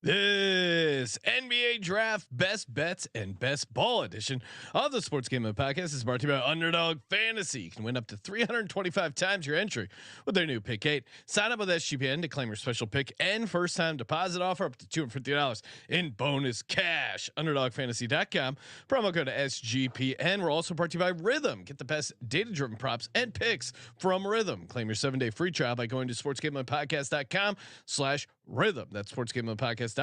This NBA Draft Best Bets and Best Ball edition of the Sports Gambling Podcast is brought to you by Underdog Fantasy. You can win up to 325 times your entry with their new Pick 8. Sign up with SGPN to claim your special pick and first time deposit offer up to $250 in bonus cash. UnderdogFantasy.com. Promo code SGPN. We're also brought to you by Rhythm. Get the best data-driven props and picks from Rhythm. Claim your 7-day free trial by going to sportsgamblingpodcast.com/rhythm. That's sportsgamblingpodcast.com/RITHMM.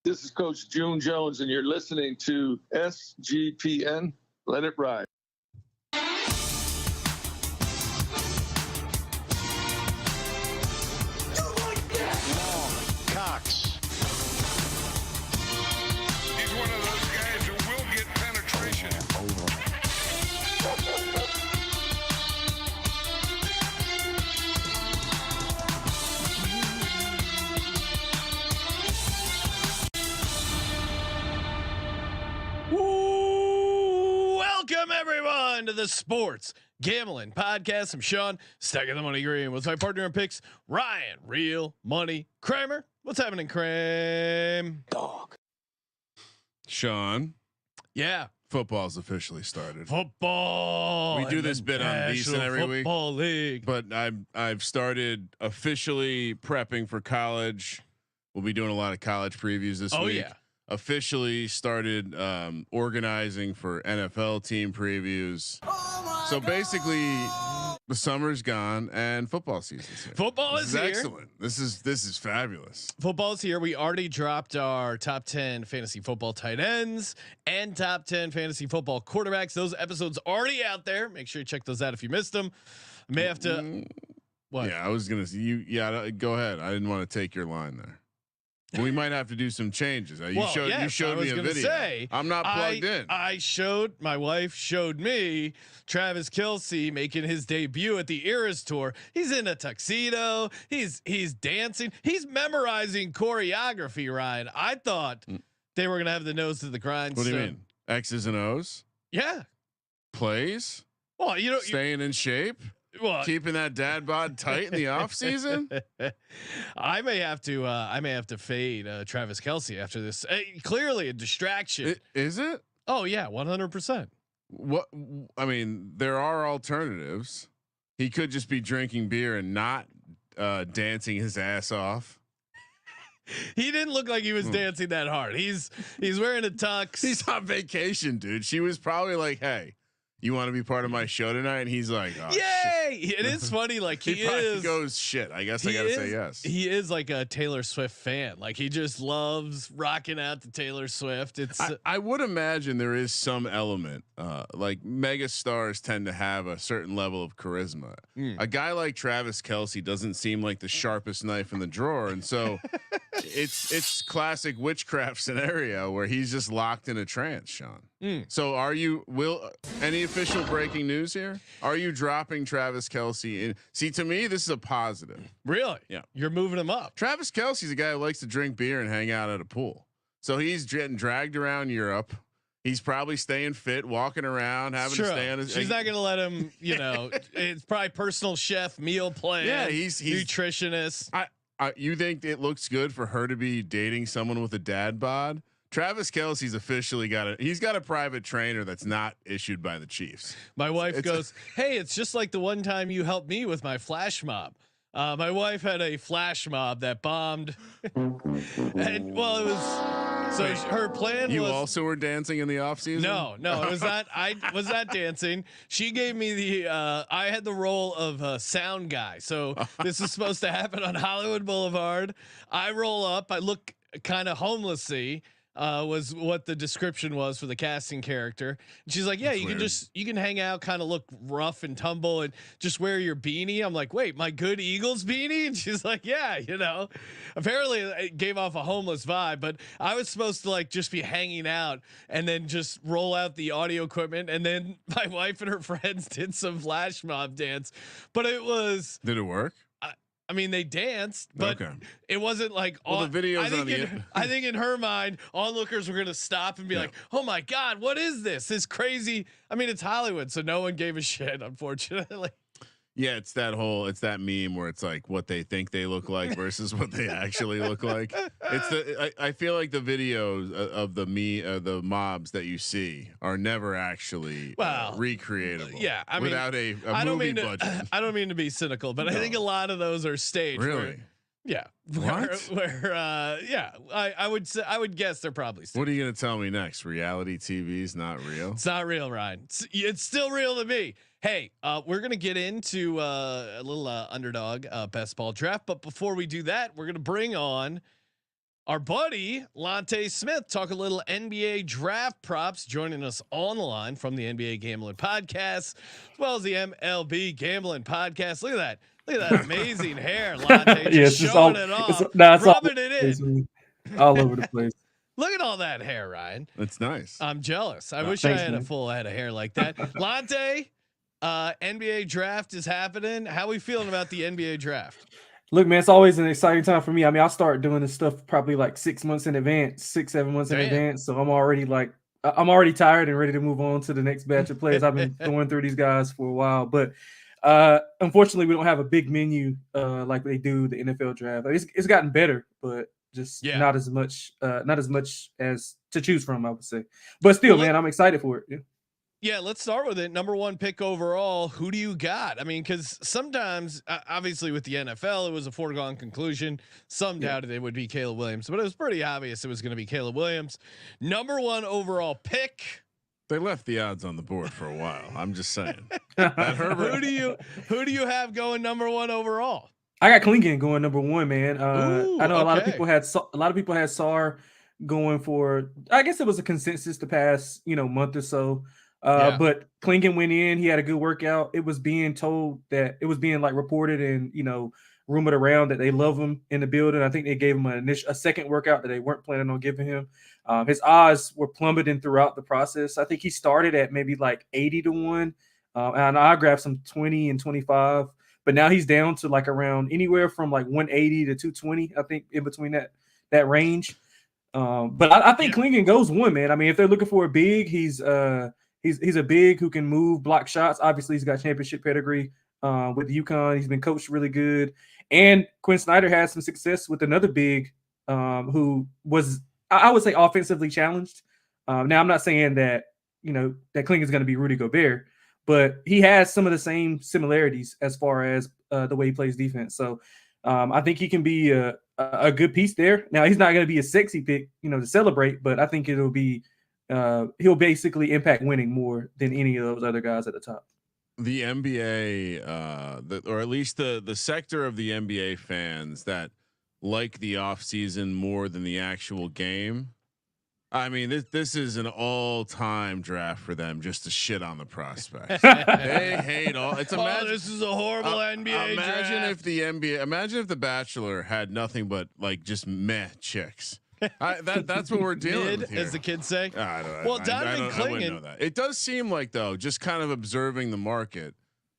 This is Coach June Jones, and you're listening to SGPN. Let it ride. Cox. He's one of those guys who will get penetration. Welcome everyone to the Sports Gambling Podcast. I'm Sean, stacking the money green with my partner in picks, Ryan, Real Money Kramer. What's happening, Kramer? Dog. Sean, Yeah, football's officially started. football. We do this bit on Decent every week. Football league. But I've started officially prepping for college. We'll be doing a lot of college previews this week. Oh yeah. Officially started organizing for NFL team previews. So basically, the summer's gone and football season's here. Football is here. Excellent. This is fabulous. Football's here. We already dropped our top 10 fantasy football tight ends and top 10 fantasy football quarterbacks. Those episodes already out there. Make sure you check those out if you missed them. I may have to. What? Yeah, I was gonna see you. Yeah, go ahead. I didn't want to take your line there. We might have to do some changes. You showed me a video. I'm not plugged in. My wife showed me Travis Kelce making his debut at the Eras Tour. He's in a tuxedo. He's dancing. He's memorizing choreography. Ryan, I thought they were gonna have the nose to the grindstone. What do you mean? X's and O's? Yeah. Plays? Well, staying in shape. Well, keeping that dad bod tight in the off season. I may have to fade Travis Kelce after this. Clearly a distraction. Is it? Oh yeah, 100%. What I mean, there are alternatives. He could just be drinking beer and not dancing his ass off. He didn't look like he was dancing that hard. He's wearing a tux. He's on vacation, dude. She was probably like, "Hey, you want to be part of my show tonight?" And he's like, "Oh, yay!" Shit. It is funny. Like he goes, "Shit, I guess I gotta say yes." He is like a Taylor Swift fan. Like he just loves rocking out to Taylor Swift. It's. I would imagine there is some element. Like mega stars tend to have a certain level of charisma. A guy like Travis Kelce doesn't seem like the sharpest knife in the drawer, and so it's classic witchcraft scenario where he's just locked in a trance, Sean. So any official breaking news here? Are you dropping Travis Kelce in? See, to me, this is a positive. Really? Yeah. You're moving him up. Travis Kelce's a guy who likes to drink beer and hang out at a pool. So he's getting dragged around Europe. He's probably staying fit, walking around, having to stay on his. She's not going to let him. It's probably personal chef, meal plan. Yeah, he's nutritionist. You think it looks good for her to be dating someone with a dad bod? Travis Kelce's officially he's got a private trainer that's not issued by the Chiefs. My wife goes, "Hey, it's just like the one time you helped me with my flash mob." My wife had a flash mob that bombed, and it was so her plan. You was, also were dancing in the off season. No, it was not. I was not dancing. She gave me I had the role of sound guy. So this is supposed to happen on Hollywood Boulevard. I roll up. I look kind of homelessy. Was what the description was for the casting character. And she's like, "Yeah, that's you can hang out, kind of look rough and tumble, and just wear your beanie." I'm like, "Wait, my good Eagles beanie?" And she's like, "Yeah, Apparently, it gave off a homeless vibe, but I was supposed to like just be hanging out and then just roll out the audio equipment, and then my wife and her friends did some flash mob dance, but it was. Did it work? I mean, they danced, but it wasn't like. Well, the videos I think in her mind, onlookers were gonna stop and be like, "Oh my God, what is this? This crazy." I mean, it's Hollywood, so no one gave a shit, unfortunately. Yeah, it's that meme where it's like what they think they look like versus what they actually look like. I feel like the videos of the mobs that you see are never actually recreatable. Yeah, I mean, without a I don't movie mean to, budget. I don't mean to be cynical, but I think a lot of those are staged. Really? Yeah. What? Yeah. I would say, I would guess they're probably staged. What are you gonna tell me next? Reality TV is not real. It's not real, Ryan. It's still real to me. Hey, we're gonna get into a little underdog best ball draft, but before we do that, we're gonna bring on our buddy Lonte Smith, talk a little NBA draft props, joining us on the line from the NBA Gambling Podcast, as well as the MLB Gambling Podcast. Look at that. Look at that amazing hair, Lonte. Just showing it off, rubbing it in. All over the place. Look at all that hair, Ryan. That's nice. I'm jealous. I wish I had a full head of hair like that. Lonte, NBA draft is happening. How are we feeling about the NBA draft? Look, man, it's always an exciting time for me. I mean, I'll start doing this stuff probably like 6 months in advance, 7 months in advance. So I'm already tired and ready to move on to the next batch of players. I've been going through these guys for a while, but unfortunately, we don't have a big menu like they do the NFL draft. It's gotten better, but just not as much as to choose from, I would say. But still, man, I'm excited for it. Yeah. Yeah, let's start with it. Number one pick overall. Who do you got? I mean, because sometimes, obviously, with the NFL, it was a foregone conclusion. Some doubted it would be Caleb Williams, but it was pretty obvious it was going to be Caleb Williams. Number one overall pick. They left the odds on the board for a while. I'm just saying. Herbert. Who do you have going number one overall? I got Clingan going number one, man. Ooh, I know a lot of people had Sarr going for. I guess it was a consensus the past month or so. But Clingan went in. He had a good workout. It was being told that it was being like reported and rumored around that they love him in the building. I think they gave him a second workout that they weren't planning on giving him. His odds were plummeting throughout the process. I think he started at maybe like 80-1, and I grabbed some 20 and 25. But now he's down to like around anywhere from like 180 to 220. I think in between that range. But I think Clingan goes one, man. I mean, if they're looking for a big, he's a big who can move, block shots. Obviously, he's got championship pedigree with UConn. He's been coached really good. And Quinn Snyder had some success with another big who was, I would say, offensively challenged. Now, I'm not saying that, that Clingan is going to be Rudy Gobert, but he has some of the same similarities as far as the way he plays defense. So I think he can be a good piece there. Now, he's not going to be a sexy pick, to celebrate, but I think it'll be he'll basically impact winning more than any of those other guys at the top. The NBA, or at least the sector of the NBA fans that like the offseason more than the actual game. I mean, this is an all-time draft for them just to shit on the prospects. They hate all. It's this is a horrible NBA draft. Imagine if the Bachelor had nothing but like just meh chicks. That's what we're dealing with here, as the kids say. I don't know. Well, Donovan I wouldn't know that. It does seem like, though, just kind of observing the market.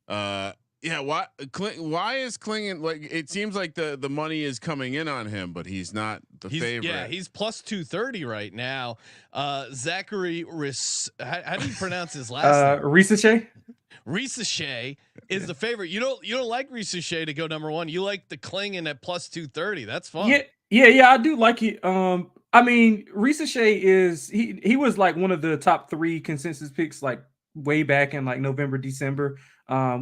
Why is Clingan like? It seems like the money is coming in on him, but he's not the favorite. Yeah, he's plus 230 right now. Zachary how do you pronounce his last name? Rashee is the favorite. You don't like Rashee to go number one. You like the Clingan at plus 230. That's fun. Yeah, I do like it. I mean, Rashee is he was like one of the top 3 consensus picks like way back in like November, December.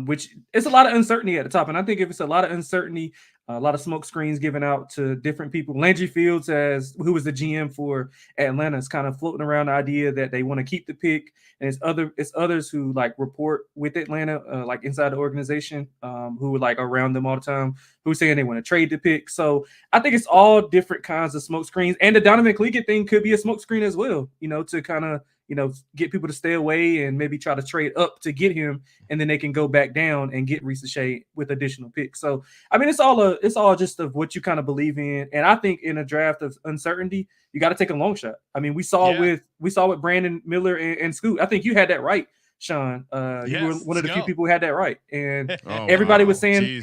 Which it's a lot of uncertainty at the top, and I think if it's a lot of uncertainty, a lot of smoke screens given out to different people. Landry Fields, who was the GM for Atlanta, is kind of floating around the idea that they want to keep the pick, and it's others who like report with Atlanta, like inside the organization, who are like around them all the time, who are saying they want to trade the pick. So I think it's all different kinds of smoke screens, and the Donovan Clingan thing could be a smoke screen as well, to kind of get people to stay away and maybe try to trade up to get him, and then they can go back down and get Rashee with additional picks. So I mean, it's all just of what you kind of believe in, and I think in a draft of uncertainty, you got to take a long shot. I mean, we saw with Brandon Miller and Scoot. I think you had that right, Sean. You were one of the few people who had that right, and everybody was saying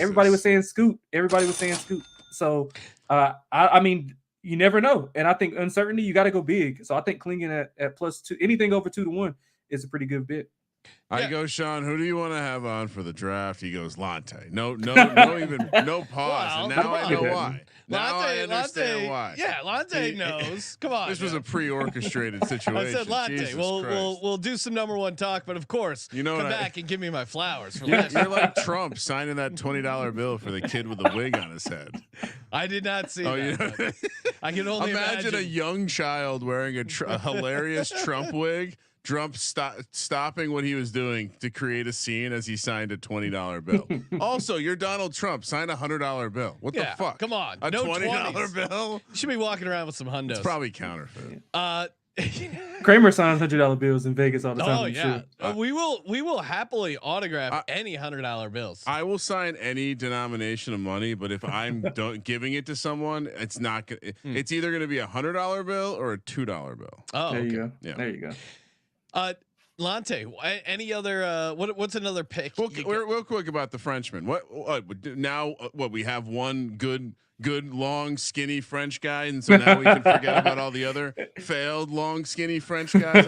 Scoot. Everybody was saying Scoot. So I mean, you never know. And I think uncertainty, you got to go big. So I think Clingan at plus 2, anything over 2-1 is a pretty good bid. I go, Sean, who do you want to have on for the draft? He goes, Lonte. No pause. Well, and now come I know on. why. Now I understand Lonte, why. Yeah, Lonte knows. Come on. This was a pre-orchestrated situation. I said Lonte. Jesus We'll do some number one talk, but of course, you know come back and give me my flowers. For you're like Trump signing that $20 bill for the kid with the wig on his head. I did not see that. You know, I can only imagine a young child wearing a hilarious Trump wig. Trump stopping what he was doing to create a scene as he signed a $20 bill. Also, you're Donald Trump. Sign a $100 bill. What the fuck? Come on, a no $20 20s. bill. You should be walking around with some hundos. It's probably counterfeit. Kramer signs $100 bills in Vegas all the time. Oh yeah, sure. we will happily autograph any $100 bills. I will sign any denomination of money, but if I'm giving it to someone, it's not. It's either going to be a $100 bill or a $2 bill. Oh, there you okay. go. Yeah. There you go. Lonte, any other? What's another pick? Real quick about the Frenchman. What now? What we have one good, long, skinny French guy, and so now we can forget about all the other failed, long, skinny French guys.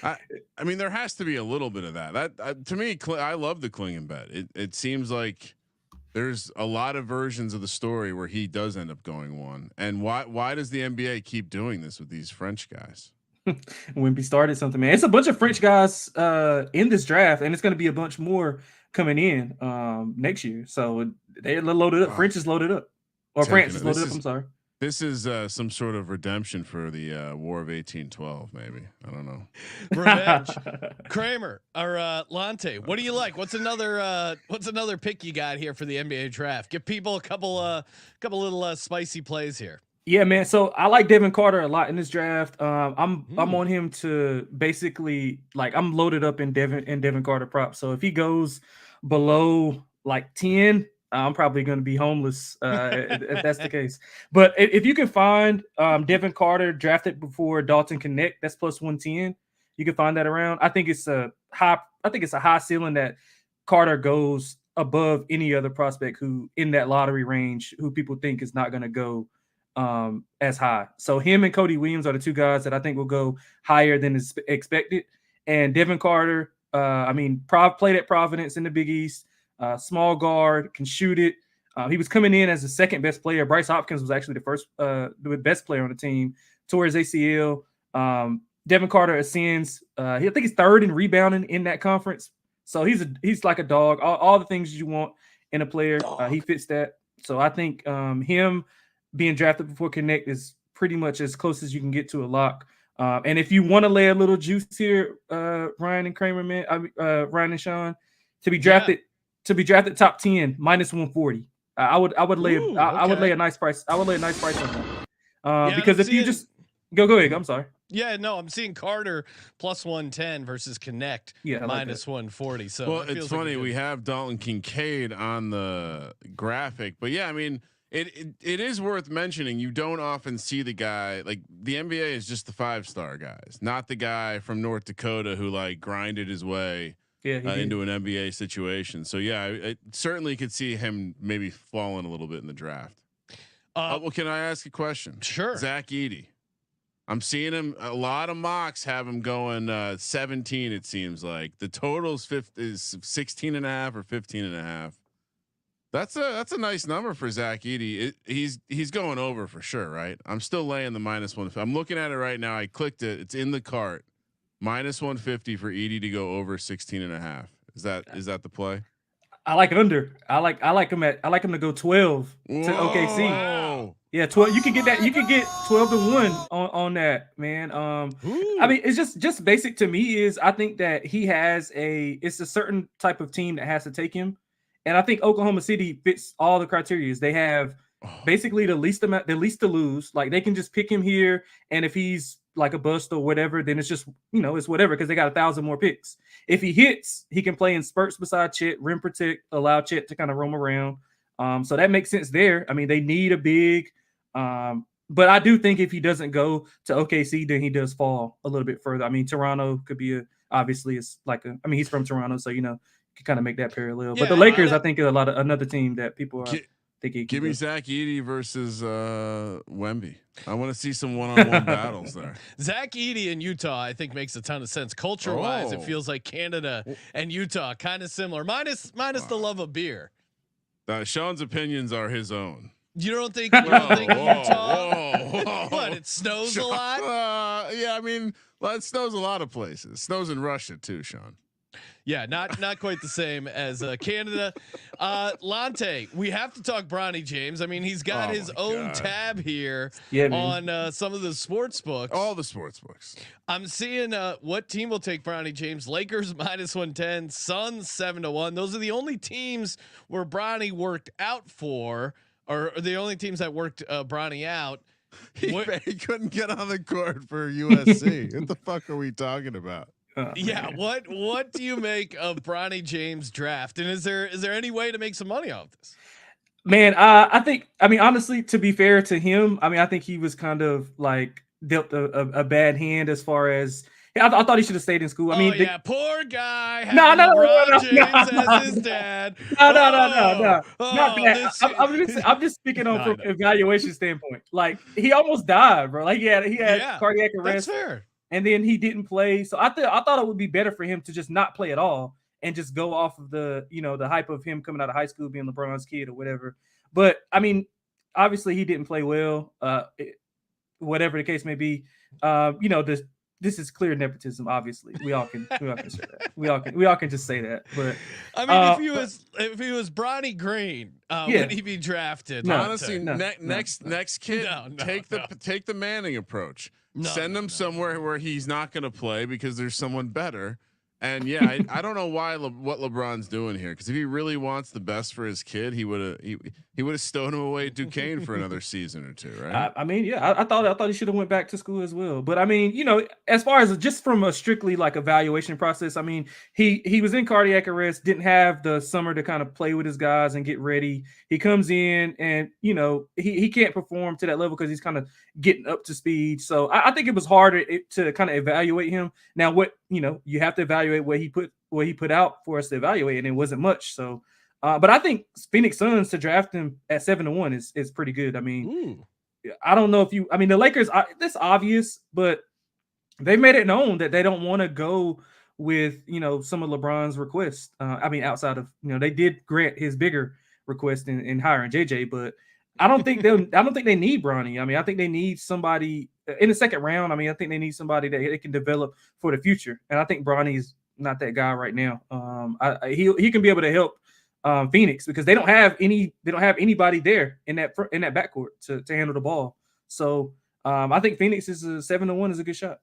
I mean, there has to be a little bit of that. That to me, I love the Klingon bet. It seems like there's a lot of versions of the story where he does end up going one. And why does the NBA keep doing this with these French guys? Wimpy started something, man. It's a bunch of French guys in this draft, and it's going to be a bunch more coming in next year. So they're loaded up. French is loaded up, or France is loaded up. I'm sorry. This is some sort of redemption for the War of 1812, maybe. I don't know. Revenge. Kramer or Lonte, what do you like? What's another pick you got here for the NBA draft? Give people a couple little spicy plays here. Yeah, man. So I like Devin Carter a lot in this draft. I'm on him to basically I'm loaded up in Devin Carter props. So if he goes below like 10, I'm probably going to be homeless if that's the case. But if you can find Devin Carter drafted before Dalton Connect, that's plus 110. You can find that around. I think it's a high ceiling that Carter goes above any other prospect who in that lottery range who people think is not going to go as high. So him and Cody Williams are the two guys that I think will go higher than is expected. And Devin Carter, played at Providence in the Big East, small guard, can shoot it. He was coming in as the second best player. Bryce Hopkins was actually the best player on the team, tore his ACL. Devin Carter ascends. I think he's third in rebounding in that conference. So he's like a dog. All the things you want in a player, he fits that. So I think him being drafted before Connect is pretty much as close as you can get to a lock. And if you want to lay a little juice here, Ryan and Kramer, man, Ryan and Sean, to be drafted top 10 minus 140. I would lay a nice price. I would lay a nice price on that. Because if you just go ahead, I'm sorry. Yeah, no, I'm seeing Carter plus 110 versus Connect minus 140. So it's funny we have Dalton Kincaid on the graphic, but yeah, I mean. It is worth mentioning. You don't often see the guy like the NBA is just the 5-star guys, not the guy from North Dakota who grinded his way into an NBA situation. So yeah, I certainly could see him maybe falling a little bit in the draft. Well, can I ask a question? Sure. Zach Edey. I'm seeing him. A lot of mocks have him going 17. It seems like the total's is 16.5 or 15.5. That's a nice number for Zach Edey. He's going over for sure, right? I'm still laying the minus 150. I'm looking at it right now. I clicked it. It's in the cart. Minus 150 for Edey to go over 16.5. Is that the play? I like under. I like him to go 12 to OKC. Wow. Yeah, 12. You can get that. You can get 12-1 on that, man. I mean, it's just basic to me. Is I think that it's a certain type of team that has to take him. And I think Oklahoma City fits all the criteria. They have basically the least to lose. Like they can just pick him here, and if he's like a bust or whatever, then it's just it's whatever because they got 1,000 more picks. If he hits, he can play in spurts beside Chet, rim protect, allow Chet to kind of roam around. So that makes sense there. I mean, they need a big, but I do think if he doesn't go to OKC, then he does fall a little bit further. I mean, Toronto could be he's from Toronto, so can kind of make that parallel. But the Lakers, I think, are another team that people are think he Give can me go. Zach Edey versus Wemby. I want to see some one-on-one battles there. Zach Edey in Utah, I think makes a ton of sense. Culture-wise, it feels like Canada and Utah kind of similar, minus the love of beer. Sean's opinions are his own. You don't think Utah? Whoa. What? It snows a lot. Yeah, I mean, well, it snows a lot of places. It snows in Russia too, Sean. Yeah, not quite the same as Canada. Lonte, we have to talk Bronny James. I mean, he's got his own tab here on some of the sports books. All the sports books. I'm seeing what team will take Bronny James. Lakers -110, Suns 7-1. Those are the only teams where Bronny worked out for, or the only teams that worked Bronny out. He couldn't get on the court for USC. What the fuck are we talking about? Yeah, what do you make of Bronny James draft? And is there any way to make some money off this? Man, I mean, honestly, to be fair to him, I mean, I think he was kind of like dealt a bad hand as far as I thought he should have stayed in school. I mean, poor guy. No, James as his dad. No, not that. I'm just speaking from evaluation standpoint. Like he almost died, bro. Like he had cardiac arrest. That's fair. And then he didn't play. So I thought it would be better for him to just not play at all and just go off of the hype of him coming out of high school, being LeBron's kid or whatever. But I mean, obviously he didn't play well, whatever the case may be. This is clear nepotism. Obviously we all can say that. We all can just say that. But I mean, if he was Bronny Green, would he be drafted? No, honestly, next kid, take the Manning approach. Send him somewhere where he's not going to play because there's someone better. And yeah, I don't know what LeBron's doing here, because if he really wants the best for his kid, he would have stowed him away at Duquesne for another season or two, right? I mean, yeah, I thought he should have went back to school as well. But I mean, as far as just from a strictly like evaluation process, I mean, he was in cardiac arrest, didn't have the summer to kind of play with his guys and get ready. He comes in and he can't perform to that level because he's kind of getting up to speed. So I think it was harder to kind of evaluate him. Now, you have to evaluate what he put out for us to evaluate, and it wasn't much. So, but I think Phoenix Suns to draft him at 7-1 is pretty good. I mean, I don't know the Lakers, that's obvious, but they made it known that they don't want to go with, some of LeBron's requests. I mean, outside of, they did grant his bigger request in hiring JJ, but I don't think they need Bronny. I mean, I think they need somebody in the second round. I mean, I think they need somebody that they can develop for the future. And I think Bronny is not that guy right now. He can be able to help Phoenix because they don't have anybody there in that backcourt to handle the ball. So I think Phoenix is 7-1 is a good shot.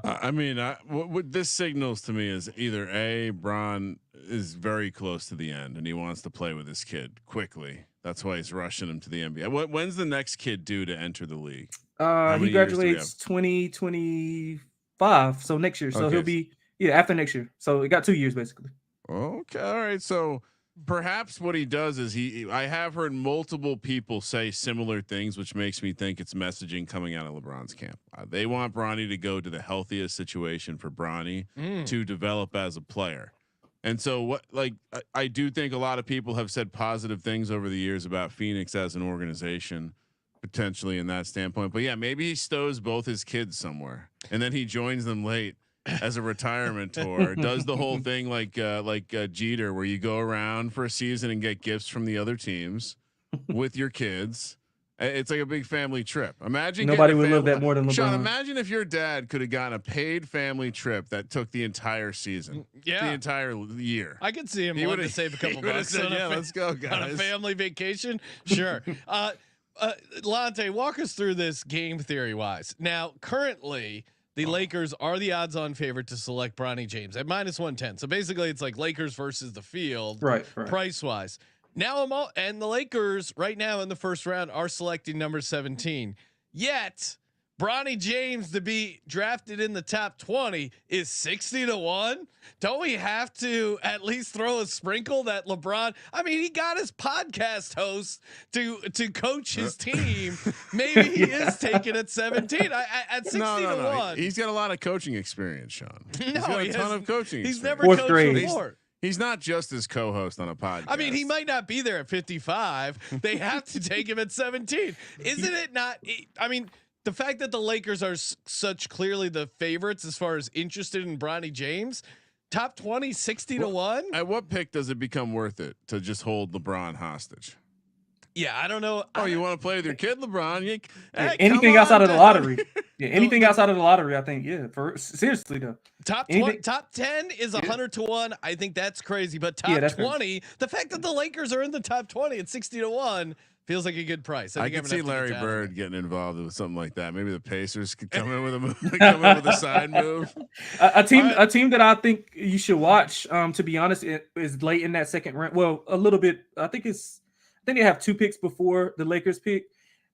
I mean, what this signals to me is either Bron is very close to the end and he wants to play with his kid quickly. That's why he's rushing him to the NBA. When's the next kid due to enter the league? He graduates 2025, so next year. So he'll be after next year. So he got 2 years basically. Okay, all right. So perhaps what he does is I have heard multiple people say similar things, which makes me think it's messaging coming out of LeBron's camp. They want Bronny to go to the healthiest situation for Bronny to develop as a player. And so I do think a lot of people have said positive things over the years about Phoenix as an organization, potentially in that standpoint. But yeah, maybe he stows both his kids somewhere and then he joins them late as a retirement tour, does the whole thing like Jeter, where you go around for a season and get gifts from the other teams with your kids. It's like a big family trip. Imagine nobody would love that more than LeBron. Sean, imagine if your dad could have gotten a paid family trip that took the entire season, the entire year. I could see him wanting to save a couple bucks. Let's go, guys. On a family vacation. Sure. Lonte, walk us through this game theory wise. Now, currently, the Lakers are the odds-on favorite to select Bronny James at -110. So basically, it's like Lakers versus the field, right. Price-wise. Now and the Lakers right now in the first round are selecting number 17. Yet Bronny James to be drafted in the top 20 is 60-1. Don't we have to at least throw a sprinkle that LeBron? I mean, he got his podcast host to coach his team. Maybe he is taking at 17. At 60-1. No. He's got a lot of coaching experience, Sean. He's got a ton of coaching. He's experience. never coached before. He's not just his co-host on a podcast. I mean, he might not be there at 55. They have to take him at 17. Isn't it not? I mean, the fact that the Lakers are such clearly the favorites as far as interested in Bronny James, top 20, 60-1. At what pick does it become worth it to just hold LeBron hostage? Yeah, I don't know. Oh, you want to play with your kid, LeBron? Anything outside of the lottery. Yeah, anything outside of the lottery, I think. Yeah, for seriously though. Top 10 is 100-1. I think that's crazy. But top 20, crazy. The fact that the Lakers are in the top 20 at 60-1 feels like a good price. I can see Larry Bird getting involved with something like that. Maybe the Pacers could come in with a side move. A team that I think you should watch. To be honest, is late in that second round. Well, a little bit. I think they have 2 picks before the Lakers pick.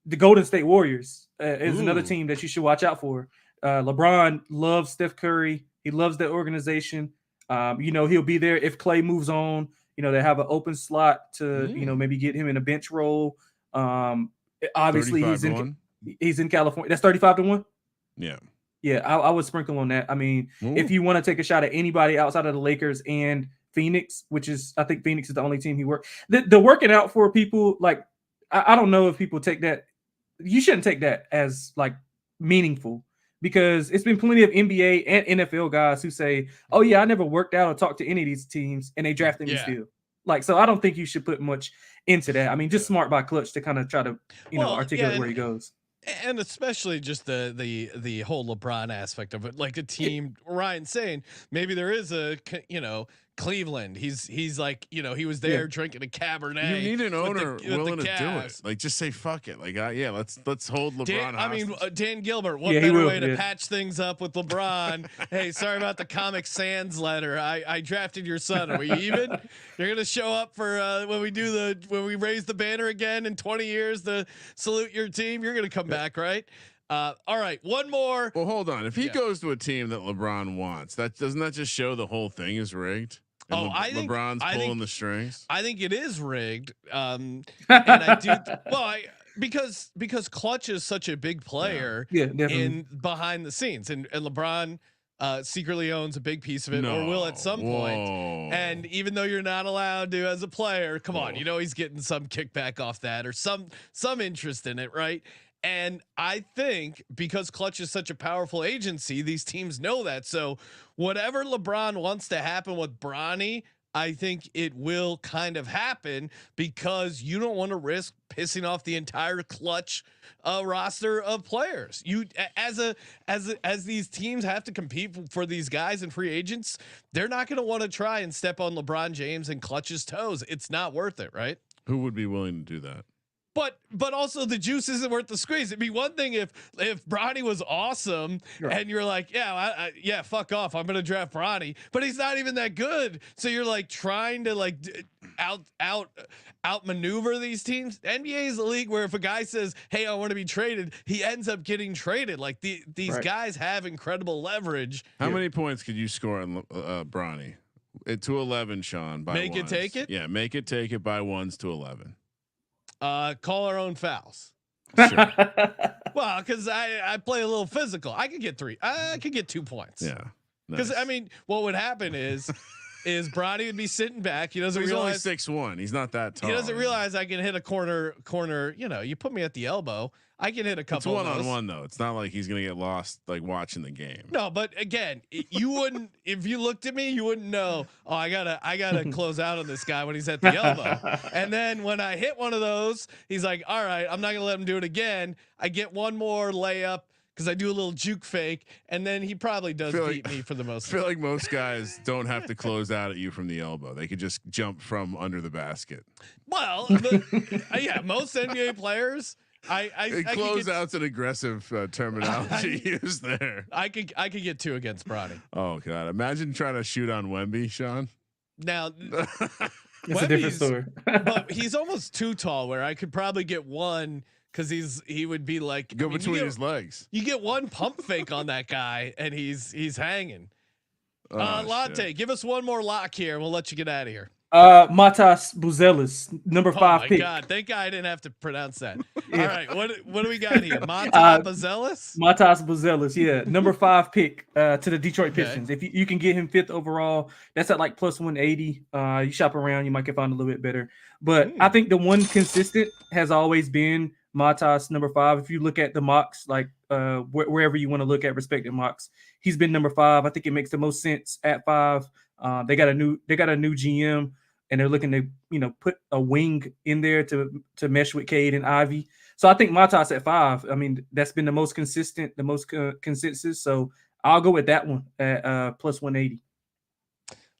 The Golden State Warriors is another team that you should watch out for. LeBron loves Steph Curry. He loves that organization. He'll be there if Clay moves on. They have an open slot to, maybe get him in a bench role. Obviously he's in California. That's 35-1. Yeah. Yeah. I would sprinkle on that. I mean, if you want to take a shot at anybody outside of the Lakers and Phoenix, I think Phoenix is the only team he worked. The working out for people, like, I don't know if people take that. You shouldn't take that as like meaningful, because it's been plenty of NBA and NFL guys who say, "Oh yeah, I never worked out or talked to any of these teams," and they drafted me still. Like, so I don't think you should put much into that. I mean, just smart by Clutch to kind of try to articulate where he goes. And especially just the whole LeBron aspect of it, like a team. Ryan saying maybe there is a Cleveland. He's like, he was there drinking a Cabernet. You need an owner willing to do it. Like, just say fuck it. Like, let's hold LeBron. I mean, Dan Gilbert. What better way to patch things up with LeBron? Hey, sorry about the Comic Sans letter. I drafted your son. Are we even? You're gonna show up for when we raise the banner again in 20 years to salute your team. You're gonna come back, right? All right, one more. Well, hold on. If he goes to a team that LeBron wants, doesn't that just show the whole thing is rigged? And I think LeBron's pulling the strings. I think it is rigged. And I do. Well, because Clutch is such a big player in behind the scenes, and LeBron secretly owns a big piece of it, or will at some point. And even though you're not allowed to as a player, come on, he's getting some kickback off that, or some interest in it, right? And I think because Clutch is such a powerful agency, these teams know that. So whatever LeBron wants to happen with Bronny, I think it will kind of happen, because you don't want to risk pissing off the entire Clutch roster of players. You as these teams have to compete for these guys and free agents, they're not going to want to try and step on LeBron James and Clutch's toes. It's not worth it, right? Who would be willing to do that? But also the juice isn't worth the squeeze. It'd be one thing if Bronny was awesome and you're like, fuck off, I'm gonna draft Bronny, but he's not even that good. So you're like trying to like outmaneuver these teams. NBA is a league where if a guy says, "Hey, I want to be traded," he ends up getting traded. Like these guys have incredible leverage. How many points could you score on Bronny? To 11, Sean. By make ones. It take it. Yeah, make it take it by 1s to 11. Call our own fouls. Sure. Well, because I play a little physical. I could get 3. I could get 2 points. Yeah. Because I mean, what would happen is Bronny would be sitting back. He doesn't realize he's only 6'1". He's not that tall. He doesn't realize I can hit a corner. You put me at the elbow, I can hit a couple. It's 1-on-1 though. It's not like he's gonna get lost like watching the game. No, but again, you wouldn't. If you looked at me, you wouldn't know. Oh, I gotta close out on this guy when he's at the elbow. And then when I hit one of those, he's like, "All right, I'm not gonna let him do it again." I get one more layup because I do a little juke fake, and then he probably does beat me for the most. I feel like most guys don't have to close out at you from the elbow. They could just jump from under the basket. Well, yeah, most NBA players. Close out's an aggressive terminology used there. I could get 2 against Bronny. Oh god, imagine trying to shoot on Wemby, Sean. Now it's a different story. But he's almost too tall where I could probably get 1 because he would be like between his legs. You get 1 pump fake on that guy and he's hanging. Lonte, give us one more lock here and we'll let you get out of here. Matas Buzelis, number 5 my pick. God! Thank God I didn't have to pronounce that. Yeah. All right, what do we got here? Mata Bazelis? Matas Buzelis, yeah, number 5 pick to the Detroit Okay. Pistons. If you can get him 5th overall, that's at like plus 180. You shop around, you might get found a little bit better. But I think the one consistent has always been Matas number 5. If you look at the mocks, like wherever you want to look at respective mocks, he's been number 5. I think it makes the most sense at 5. They got a new GM, and they're looking to put a wing in there to mesh with Cade and Ivy. So I think Matas at 5. I mean, that's been the most consistent, the most consensus. So I'll go with that one at plus 180.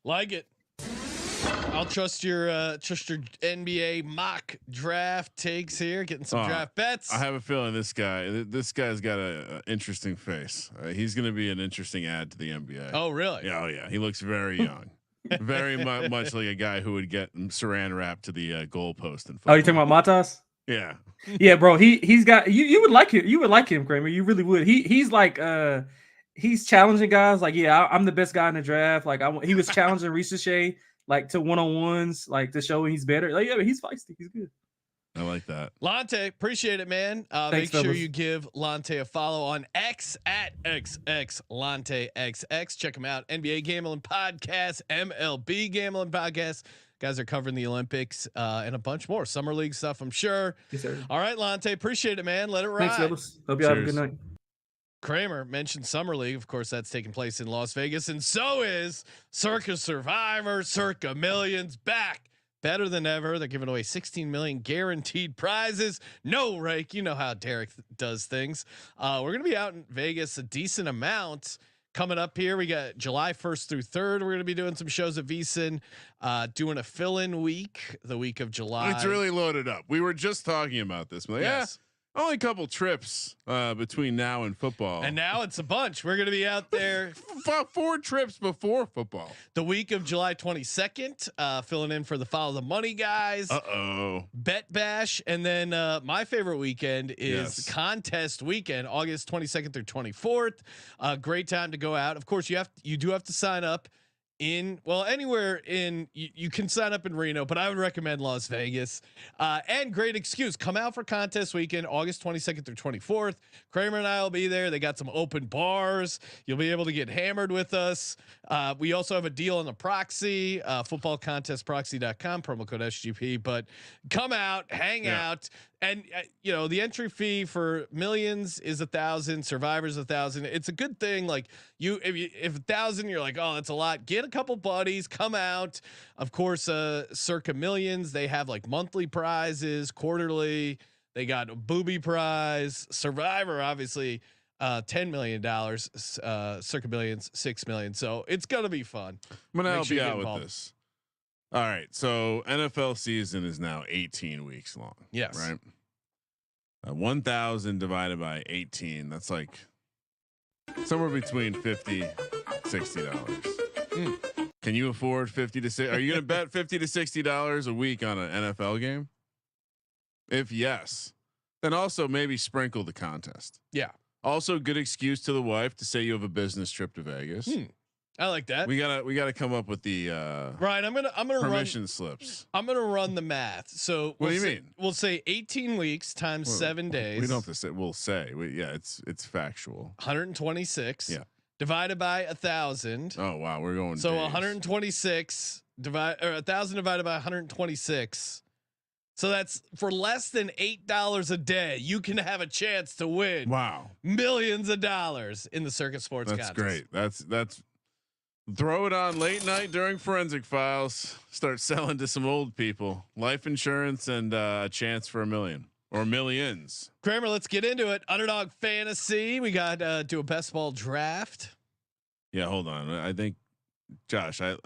Like it. I'll trust your NBA mock draft takes here, getting some draft bets. I have a feeling this guy's got a interesting face. He's going to be an interesting add to the NBA. Oh, really? Yeah, oh yeah. He looks very young. Very much like a guy who would get saran wrap to the goalpost and. Oh, you talking about Matas? Yeah. Yeah, bro. He's got you would like him. You would like him, Kramer. You really would. He's like he's challenging guys. Like, yeah, I'm the best guy in the draft. Like, he was challenging Rashee like to one-on-ones, like to show he's better. Like, yeah, but he's feisty. He's good. I like that. Lonte, appreciate it, man. Thanks, make sure fellas. you give Lonte a follow on X at XX Lonte XX. Check him out. NBA Gambling Podcast, MLB Gambling Podcast. Guys are covering the Olympics and a bunch more summer league stuff, I'm sure. Yes, sir. All right, Lonte, appreciate it, man. Let it ride. Thanks, fellas. Hope y'all have a good night. Kramer mentioned Summer League. Of course, that's taking place in Las Vegas, and so is Circa Survivor, Circa Millions back. Better than ever. They're giving away 16 million guaranteed prizes. No rake. You know how Derek does things. We're going to be out in Vegas a decent amount coming up here. We got July 1st through 3rd. We're going to be doing some shows at VSiN, doing a fill-in week, the week of July. It's really loaded up. We were just talking about this. Like, Yes. only a couple trips between now and football. And now it's a bunch. We're going to be out there 4 trips before football. the week of July 22nd, filling in for the Follow the Money guys. Bet Bash, and then my favorite weekend is Contest Weekend, August 22nd through 24th. Great time to go out. Of course, you do have to sign up anywhere in you can sign up in Reno, but I would recommend Las Vegas. And great excuse, come out for Contest Weekend, August 22nd through 24th. Kramer and I will be there. They got some open bars. You'll be able to get hammered with us. We also have a deal on the proxy, footballcontestproxy.com, promo code SGP. But come out, hang out. And the entry fee for Millions is $1,000, Survivor's $1,000. It's a good thing. Like if $1,000, you're like, oh, that's a lot. Get a couple buddies, come out. Of course, Circa Millions, they have like monthly prizes, quarterly. They got a booby prize. Survivor, obviously, $10 million. Circa Millions, $6 million. So it's gonna be fun. I'm gonna help you out with this. All right, so NFL season is now 18 weeks long. Yes. Right. 1,000 divided by 18. That's like somewhere between $50, $60. Can you afford 50 to 60? Are you gonna bet $50 to $60 a week on an NFL game? If yes, then also maybe sprinkle the contest. Yeah. Also, good excuse to the wife to say you have a business trip to Vegas. I like that. We gotta come up with the Ryan. I'm gonna permission slips. I'm gonna run the math. So what do you mean? We'll say 18 weeks times 7 days. We don't have to say. We'll say. It's factual. 126. Yeah. Divided by 1,000. Oh wow, we're going. So days. 126 1,000 divided by 126. So that's for less than $8 a day. You can have a chance to win. Wow. Millions of dollars in the Circuit Sports That's contest. great. That's. Throw it on late night during Forensic Files. Start selling to some old people. Life insurance and a chance for $1 million or millions. Kramer, let's get into it. Underdog Fantasy. We got do a best ball draft. Yeah, hold on. I think, Josh, I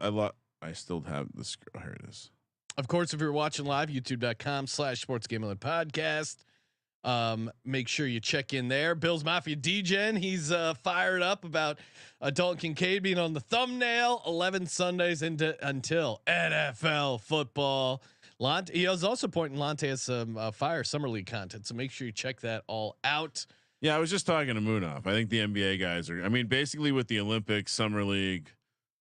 still have this. Oh, here it is. Of course, if you're watching live, youtube.com/Sports Gambling Podcast. Make sure you check in there. Bill's Mafia DGen, he's fired up about Dalton Kincaid being on the thumbnail. 11 Sundays until NFL football. Lonte, he was also pointing Lonte has some fire summer league content, so make sure you check that all out. Yeah, I was just talking to Moonoff. I think the NBA guys are. I mean, basically with the Olympics, summer league,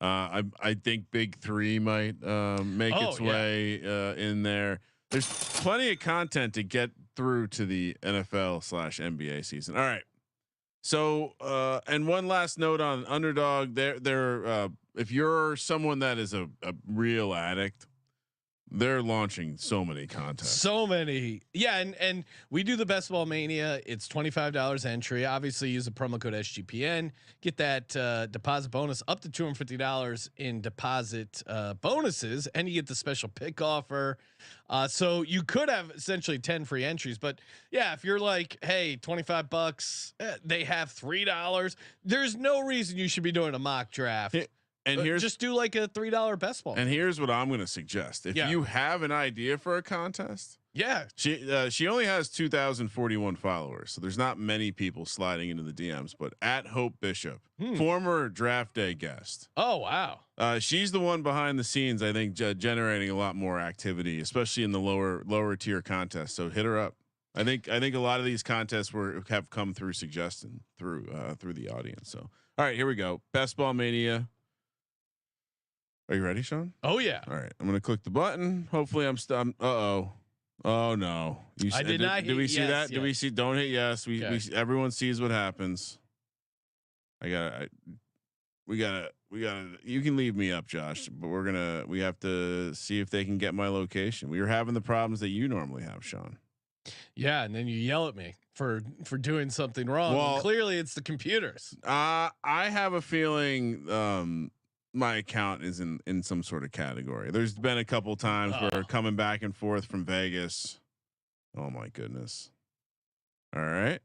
I think Big Three might make its way in there. There's plenty of content to get through to the NFL/NBA season. All right. So and one last note on Underdog. They're if you're someone that is a real addict, they're launching so many contests. So many. Yeah. And we do the Best Ball Mania. It's $25 entry. Obviously use the promo code SGPN, get that deposit bonus up to $250 in deposit bonuses. And you get the special pick offer. So you could have essentially 10 free entries, but yeah, if you're like, hey, $25, they have $3. There's no reason you should be doing a mock draft. And here's just do like a $3 best ball. And here's what I'm going to suggest: if you have an idea for a contest, she only has 2,041 followers, so there's not many people sliding into the DMs. But at Hope Bishop, former draft day guest. Oh wow, she's the one behind the scenes. I think generating a lot more activity, especially in the lower tier contests. So hit her up. I think a lot of these contests have come through suggestion through the audience. So all right, here we go. Best Ball Mania. Are you ready, Sean? Oh yeah. All right, I'm gonna click the button. Hopefully, I'm. Oh no! I did not. Did we see yes, that? yes. Did we see? Don't hit yes. We everyone sees what happens. We gotta. You can leave me up, Josh, but we have to see if they can get my location. We are having the problems that you normally have, Sean. Yeah, and then you yell at me for doing something wrong. Well, clearly it's the computers. I have a feeling. My account is in some sort of category. There's been a couple times where coming back and forth from Vegas. Oh my goodness. All right.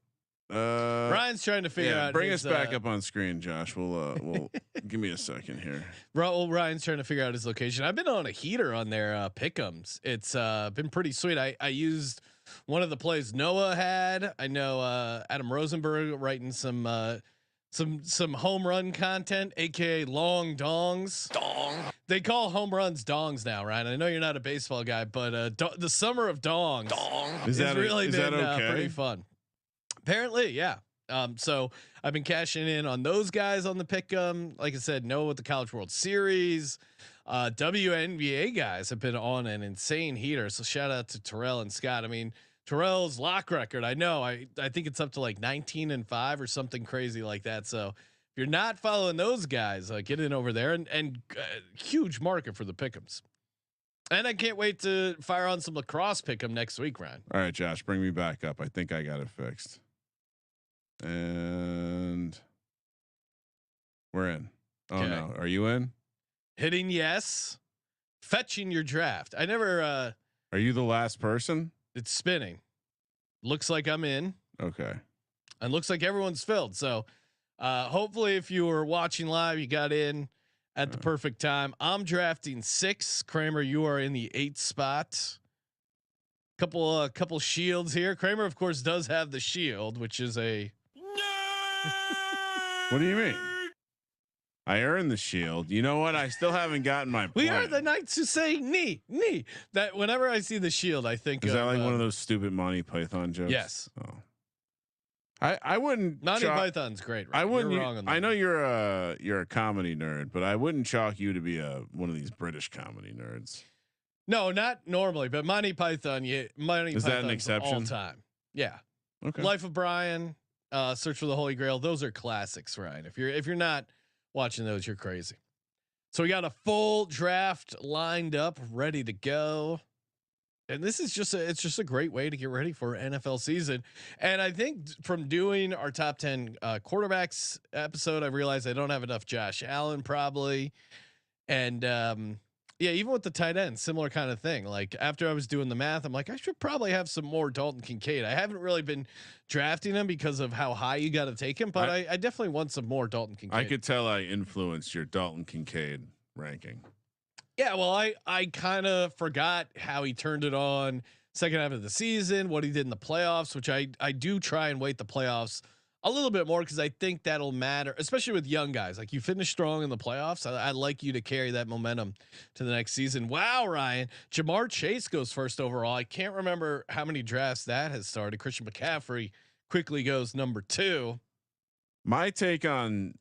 Ryan's trying to figure out. Bring us back up on screen, Josh. We'll give me a second here. Ryan's trying to figure out his location. I've been on a heater on their pick'ems. It's been pretty sweet. I used one of the plays Noah had. I know Adam Rosenberg writing some home run content, aka long dongs. Dong. They call home runs dongs now, Ryan. I know you're not a baseball guy, but the summer of dongs is really been okay? Pretty fun. Apparently, yeah. So I've been cashing in on those guys on the pick'em. Like I said, Noah with the College World Series. WNBA guys have been on an insane heater. So shout out to Terrell and Scott. I mean, Terrell's lock record, I know. I think it's up to like 19-5 or something crazy like that. So if you're not following those guys, get in over there and huge market for the pick'ems. And I can't wait to fire on some lacrosse pick'em next week, Ryan. All right, Josh, bring me back up. I think I got it fixed. And we're in. Oh no, are you in? Hitting yes. Fetching your draft. I never. Are you the last person? It's spinning. Looks like I'm in. Okay. And looks like everyone's filled. So hopefully if you were watching live, you got in at the perfect time. I'm drafting 6. Kramer, you are in the 8th spot. Couple shields here. Kramer, of course, does have the shield, which is a. What do you mean? I earned the shield. You know what? I still haven't gotten my. We are the knights who say knee. That whenever I see the shield, I think. Is that like one of those stupid Monty Python jokes? Yes. Oh. I wouldn't. Monty Python's great. Right? I wouldn't. You're wrong on that. I know you're a comedy nerd, but I wouldn't chalk you to be one of these British comedy nerds. No, not normally, but Monty Python. Yeah, Monty Is Python's that an exception? all time. Yeah. Okay. Life of Brian, Search for the Holy Grail. Those are classics, Ryan. If you're not watching those, you're crazy. So we got a full draft lined up, ready to go. And this is it's just a great way to get ready for NFL season. And I think from doing our top 10 quarterbacks episode, I realized I don't have enough Josh Allen probably. And yeah, even with the tight end, similar kind of thing. Like after I was doing the math, I'm like, I should probably have some more Dalton Kincaid. I haven't really been drafting him because of how high you got to take him, but I definitely want some more Dalton Kincaid. I could tell I influenced your Dalton Kincaid ranking. Yeah, well, I kind of forgot how he turned it on second half of the season, what he did in the playoffs, which I do try and weight the playoffs a little bit more because I think that'll matter, especially with young guys. Like you finish strong in the playoffs. I'd like you to carry that momentum to the next season. Wow, Ryan. Jamar Chase goes first overall. I can't remember how many drafts that has started. Christian McCaffrey quickly goes number 2. My take on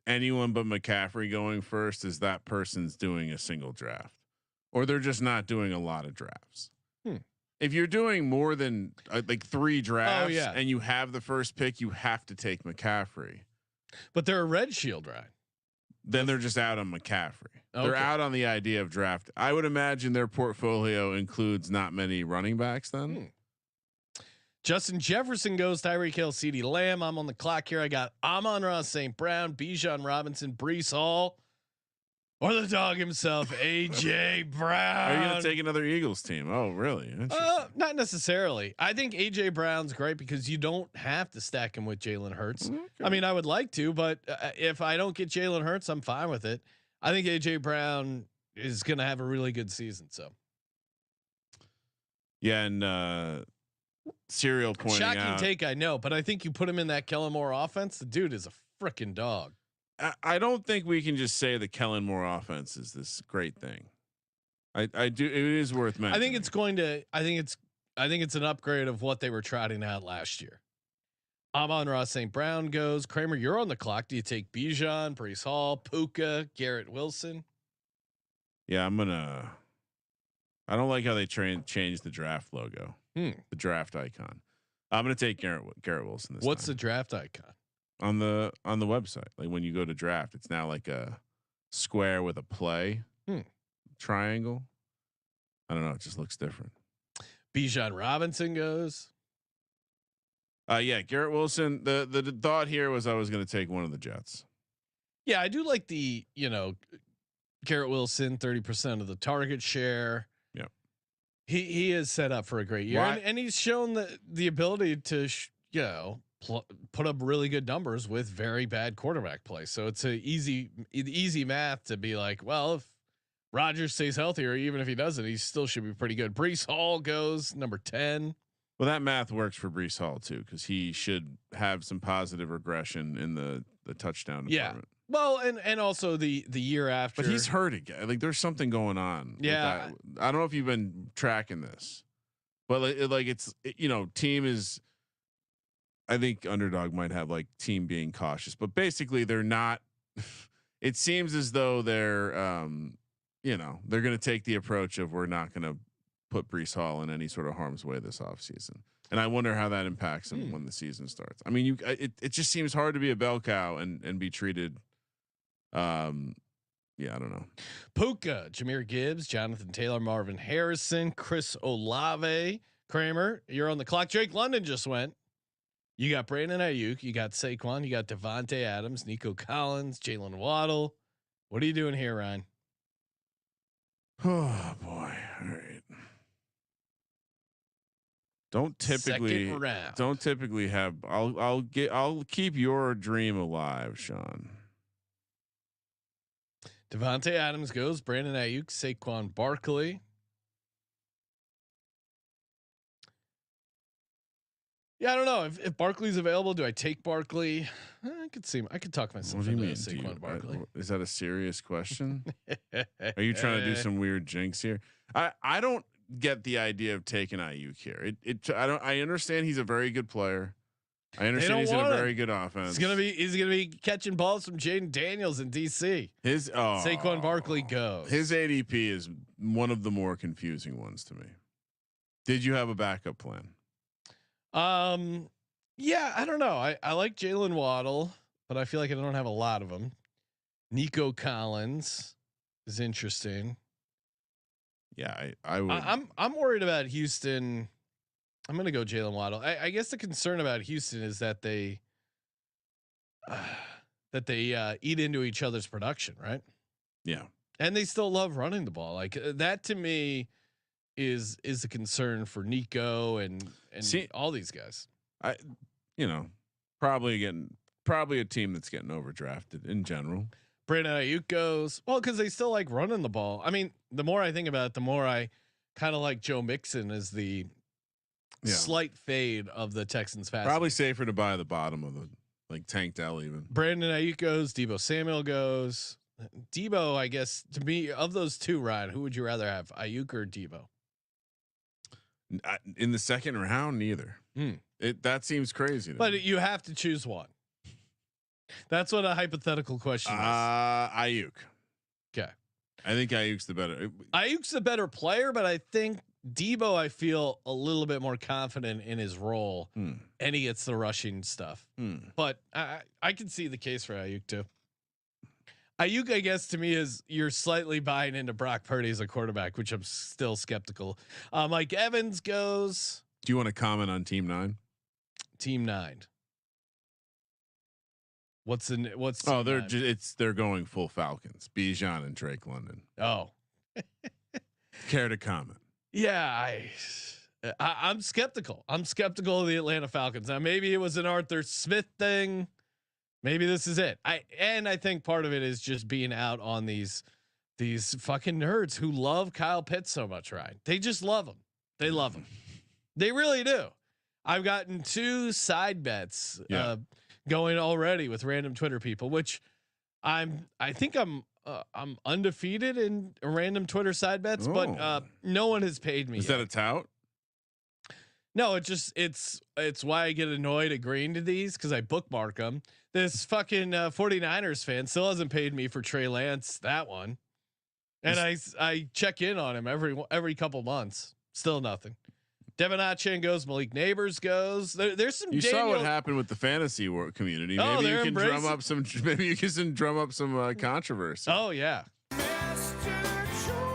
anyone but McCaffrey going first is that person's doing a single draft, or they're just not doing a lot of drafts. If you're doing more than like 3 drafts and you have the first pick, you have to take McCaffrey. But they're a red shield, right? Then they're just out on McCaffrey. Okay. They're out on the idea of draft. I would imagine their portfolio includes not many running backs then. Justin Jefferson goes, Tyreek Hill, CeeDee Lamb. I'm on the clock here. I got Amon-Ra St. Brown, Bijan Robinson, Breece Hall, or the dog himself, AJ Brown. Are you going to take another Eagles team? Oh, really? Not necessarily. I think AJ Brown's great because you don't have to stack him with Jalen Hurts. Okay. I mean, I would like to, but if I don't get Jalen Hurts, I'm fine with it. I think AJ Brown is going to have a really good season. So, yeah, and Serial pointing shocking out, take, I know, but I think you put him in that Kellen Moore offense. The dude is a freaking dog. I don't think we can just say the Kellen Moore offense is this great thing. I do. It is worth mentioning. I think it's going to. I think it's an upgrade of what they were trotting out last year. Amon-Ra St. Brown goes. Kramer, you're on the clock. Do you take Bijan, Breece Hall, Puka, Garrett Wilson? Yeah, I'm gonna. I don't like how they changed the draft logo, the draft icon. I'm gonna take Garrett Wilson. What's time. the draft icon? On the website, like when you go to draft, it's now like a square with a play triangle. I don't know. It just looks different. Bijan Robinson goes. Yeah, Garrett Wilson. The thought here was I was going to take one of the Jets. Yeah, I do like the Garrett Wilson 30% of the target share. Yeah, he is set up for a great year, and he's shown the ability to put up really good numbers with very bad quarterback play. So it's a easy math to be like, well, if Rodgers stays healthy, or even if he doesn't, he still should be pretty good. Breece Hall goes number 10. Well, that math works for Breece Hall too, because he should have some positive regression in the touchdown department. Well, and also the year after, but he's hurt again. Like there's something going on. Yeah, I don't know if you've been tracking this, but team is. I think Underdog might have like team being cautious, but basically they're not. It seems as though they're they're going to take the approach of we're not going to put Breece Hall in any sort of harm's way this offseason. And I wonder how that impacts him when the season starts. I mean, it just seems hard to be a bell cow and be treated. I don't know. Puka, Jahmyr Gibbs, Jonathan Taylor, Marvin Harrison, Chris Olave, Kramer. You're on the clock. Drake London just went. You got Brandon Ayuk, you got Saquon, you got Devontae Adams, Nico Collins, Jalen Waddle. What are you doing here, Ryan? Oh boy! All right. Don't typically have. I'll keep your dream alive, Sean. Devontae Adams goes. Brandon Ayuk, Saquon Barkley. Yeah, I don't know if Barkley's available. Do I take Barkley? I could talk myself into Saquon Barkley. Is that a serious question? Are you trying to do some weird jinx here? I don't get the idea of taking Ayuk here. I understand he's a very good player. I understand he's in a very good offense. He's gonna be catching balls from Jaden Daniels in DC. Saquon Barkley goes. His ADP is one of the more confusing ones to me. Did you have a backup plan? Yeah, I don't know. I like Jalen Waddle, but I feel like I don't have a lot of them. Nico Collins is interesting. Yeah, I would. I'm worried about Houston. I'm gonna go Jalen Waddle. I guess the concern about Houston is that they eat into each other's production, right? Yeah, and they still love running the ball. Like that to me is a concern for Nico and all these guys. Probably a team that's getting overdrafted in general. Brandon Ayuk goes because they still like running the ball. I mean, the more I think about it, the more I kind of like Joe Mixon as the slight fade of the Texans. Probably safer to buy the bottom of the Tank Dell even. Brandon Ayuk goes. Debo Samuel goes. Debo, I guess to me of those two, Ryan, who would you rather have, Ayuk or Debo? In the second round, neither. That seems crazy. But you have to choose one. That's what a hypothetical question is. Ayuk. Okay. I think Ayuk's the better. Ayuk's the better player, but I think Debo, I feel a little bit more confident in his role, and he gets the rushing stuff. But I can see the case for Ayuk too. Ayuk, I guess, to me is you're slightly buying into Brock Purdy as a quarterback, which I'm still skeptical. Mike Evans goes. Do you want to comment on Team 9? Team 9. What's? Oh, they're going full Falcons. Bijan and Drake London. Oh, care to comment? Yeah, I'm skeptical. I'm skeptical of the Atlanta Falcons. Now, maybe it was an Arthur Smith thing. Maybe this is it. I think part of it is just being out on these fucking nerds who love Kyle Pitts so much, right? They just love him. They love him. They really do. I've gotten 2 side bets going already with random Twitter people, which I think I'm undefeated in random Twitter side bets, but no one has paid me. Is that a tout? No, it's why I get annoyed agreeing to these because I bookmark them. This fucking 49ers fan still hasn't paid me for Trey Lance, that one, and I check in on him every couple months. Still nothing. Devin Achan goes. Malik Neighbors goes. There's some. You saw what happened with the fantasy community. Maybe you can drum up some. Maybe you can drum up some controversy. Oh yeah.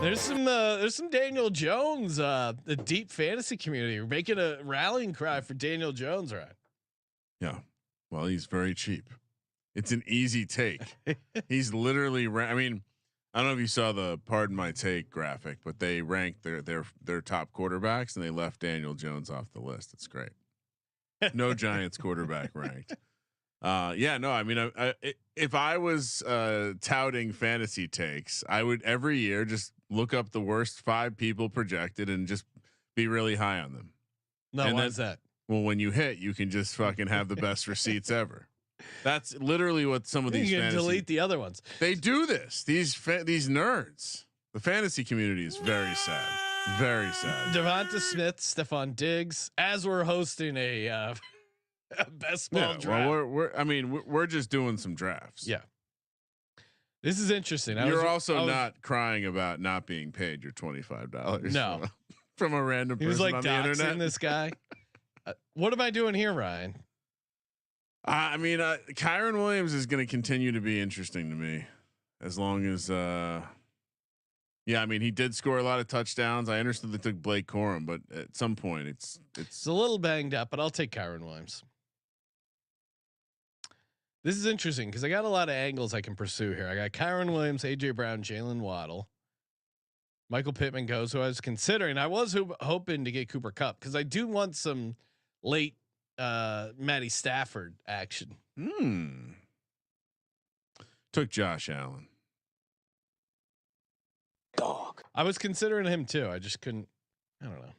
There's some Daniel Jones. The deep fantasy community. We're making a rallying cry for Daniel Jones, right? Yeah. Well, he's very cheap. It's an easy take. He's literally. I mean, I don't know if you saw the "Pardon My Take" graphic, but they ranked their top quarterbacks and they left Daniel Jones off the list. It's great. No Giants quarterback ranked. Yeah, no, I mean, if I was touting fantasy takes, I would every year just look up the worst 5 people projected and just be really high on them. No, why is that? Well, when you hit, you can just fucking have the best receipts ever. That's literally what some of these. You can delete the other ones. They do this. These nerds. The fantasy community is very sad. Very sad. Devonta Smith, Stephon Diggs, as we're hosting a best ball draft. Well, we're just doing some drafts. Yeah. This is interesting. You're also not crying about not being paid your $25. No. From a random person he was like on the doxing internet. This guy. What am I doing here, Ryan? I mean, Kyron Williams is going to continue to be interesting to me as long as, I mean, he did score a lot of touchdowns. I understood they took Blake Corum, but at some point it's a little banged up, but I'll take Kyron Williams. This is interesting because I got a lot of angles I can pursue here. I got Kyron Williams, AJ Brown, Jalen Waddle, Michael Pittman goes, who I was considering. I was hoping to get Cooper Kupp because I do want some late Matty Stafford action. Took Josh Allen. Dog. I was considering him too. I just couldn't. I don't know.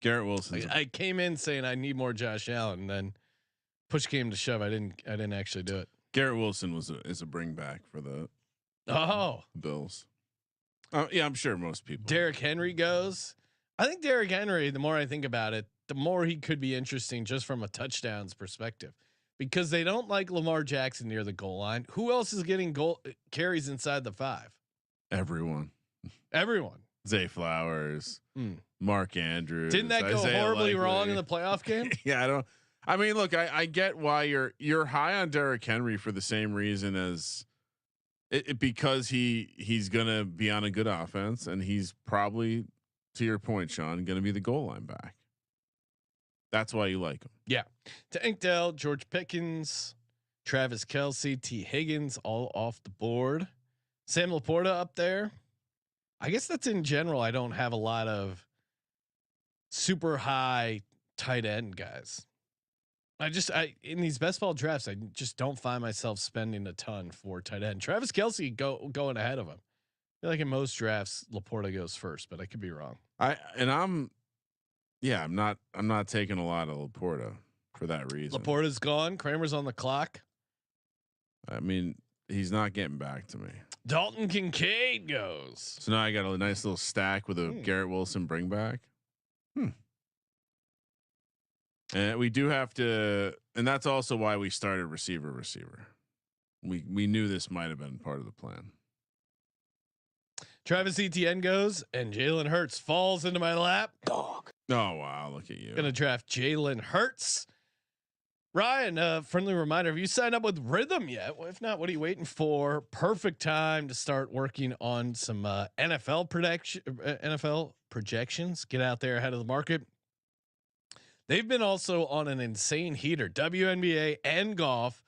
Garrett Wilson. I came in saying I need more Josh Allen, and then push came to shove. I didn't actually do it. Garrett Wilson is a bring back for the Bills. Yeah, I'm sure most people. Derrick Henry goes. I think Derrick Henry, the more I think about it, the more he could be interesting just from a touchdowns perspective, because they don't like Lamar Jackson near the goal line. Who else is getting carries inside the 5? Everyone. Zay Flowers, Mark Andrews. Didn't that go Isaiah horribly Likely. wrong in the playoff game? Yeah, I mean, look, I get why you're high on Derrick Henry for the same reason as because he's gonna be on a good offense and he's probably, to your point, Sean, gonna be the goal line back. That's why you like him. Yeah. Tank Dell, George Pickens, Travis Kelce, T Higgins, all off the board. Sam Laporta up there. I guess that's in general. I don't have a lot of super high tight end guys. In these best ball drafts, I just don't find myself spending a ton for tight end. Travis Kelce going ahead of him. I feel like in most drafts, Laporta goes first, but I could be wrong. I'm not taking a lot of Laporta for that reason. Laporta's gone. Kramer's on the clock. I mean, he's not getting back to me. Dalton Kincaid goes. So now I got a nice little stack with a Garrett Wilson bring back. And we do have to, and that's also why we started receiver. we knew this might have been part of the plan. Travis Etienne goes, and Jalen Hurts falls into my lap. Dog. Oh wow, look at you. Gonna draft Jalen Hurts. Ryan, friendly reminder: have you signed up with Rhythm yet? Well, if not, what are you waiting for? Perfect time to start working on some NFL projections. Get out there ahead of the market. They've been also on an insane heater, WNBA and golf,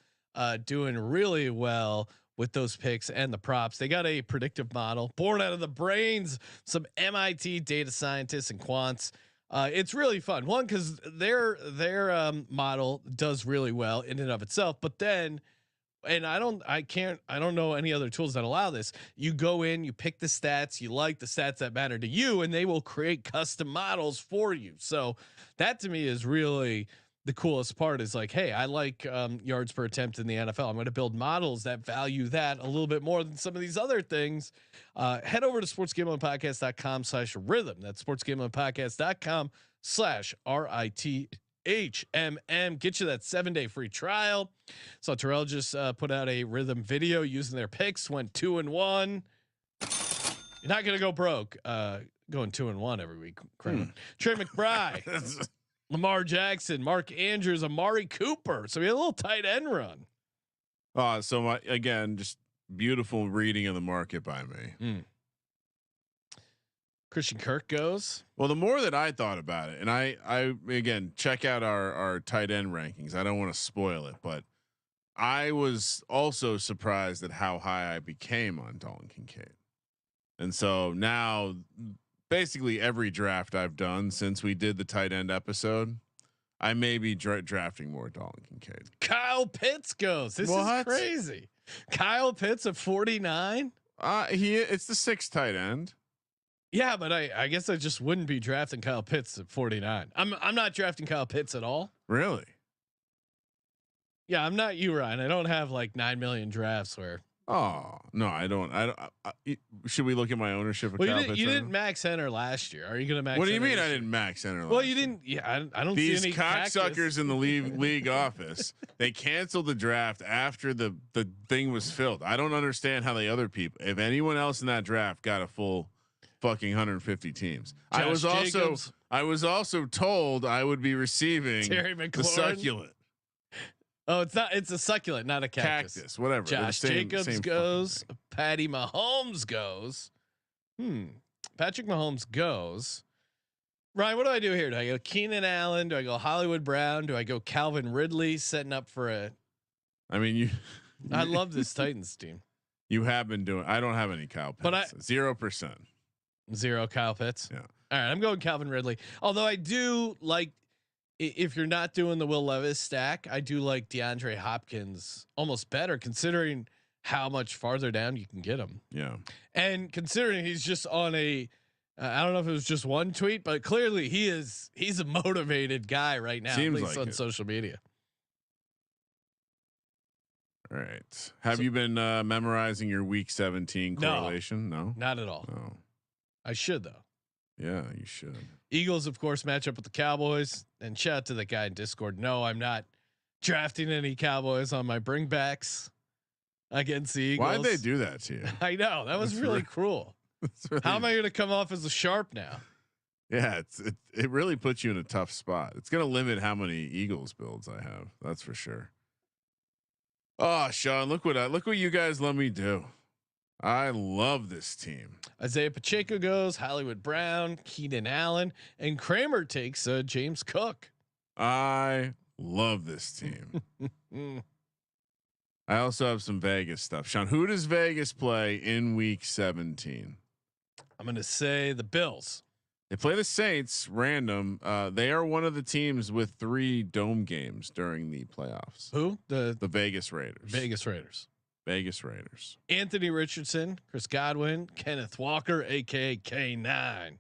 doing really well with those picks and the props. They got a predictive model born out of the brains, some MIT data scientists and quants. It's really fun. One, because their model does really well in and of itself, but then, and I don't know any other tools that allow this. You go in, you pick the stats, you like the stats that matter to you, and they will create custom models for you. So that to me is really the coolest part. Is like, hey, I like yards per attempt in the NFL. I'm going to build models that value that a little bit more than some of these other things. Head over to sportsgamblingpodcast.com/rhythm. That's sportsgamblingpodcast.com/RITHMM. Get you that 7-day free trial. So Terrell just put out a Rhythm video using their picks. Went 2-1. You're not going to go broke. Going 2-1 every week. Kramer. Trey McBride. Lamar Jackson, Mark Andrews, Amari Cooper. So we had a little tight end run. So again, just beautiful reading of the market by me. Christian Kirk goes. Well, the more that I thought about it, and I again check out our tight end rankings. I don't want to spoil it, but I was also surprised at how high I became on Dalton Kincaid. And so now basically every draft I've done since we did the tight end episode, I may be drafting more Dalton Kincaid. Kyle Pitts goes. This is crazy. Kyle Pitts at 49. It's the 6th tight end. Yeah, but I guess I just wouldn't be drafting Kyle Pitts at 49. I'm not drafting Kyle Pitts at all. Really? Yeah, I'm not you, Ryan. I don't have like 9 million drafts where. Oh no, I don't. Should we look at my ownership of Kyle Pitts? You didn't max enter last year. Are you going to max? What do you mean I didn't max enter? Well, you didn't. Yeah, I don't These see any cocksuckers in the league office. They canceled the draft after the thing was filled. I don't understand how the other people. If anyone else in that draft got a full fucking 150 teams, I was also told I would be receiving the succulent. Oh, it's not. It's a succulent, not a cactus. Whatever. Josh Jacobs goes. Patty Mahomes goes. Patrick Mahomes goes. Ryan, what do I do here? Do I go Keenan Allen? Do I go Hollywood Brown? Do I go Calvin Ridley? Setting up for a. I mean, I love this Titans team. You have been doing. I don't have any Kyle Pitts. But 0%. 0 Kyle Pitts. Yeah. All right, I'm going Calvin Ridley. Although I do like. If you're not doing the Will Levis stack, I do like DeAndre Hopkins almost better, considering how much farther down you can get him. Yeah, and considering he's just on a, I don't know if it was just one tweet, but clearly he's a motivated guy right now. Seems at least like on social media. All right. Have you been memorizing your Week 17 correlation? No, not at all. No, I should though. Yeah, you should. Eagles, of course, match up with the Cowboys. And shout out to the guy in Discord. No, I'm not drafting any Cowboys on my bringbacks against the Eagles. Why'd they do that to you? I know that was really cruel. How am I going to come off as a sharp now? Yeah, it really puts you in a tough spot. It's going to limit how many Eagles builds I have. That's for sure. Oh, Sean, look what you guys let me do. I love this team. Isaiah Pacheco goes, Hollywood Brown, Keenan Allen, and Kramer takes James Cook. I love this team. I also have some Vegas stuff. Sean, who does Vegas play in Week 17? I'm going to say the Bills. They play the Saints. Random. They are one of the teams with 3 dome games during the playoffs. Who? The Vegas Raiders. Vegas Raiders. Vegas Raiders. Anthony Richardson, Chris Godwin, Kenneth Walker, aka K9.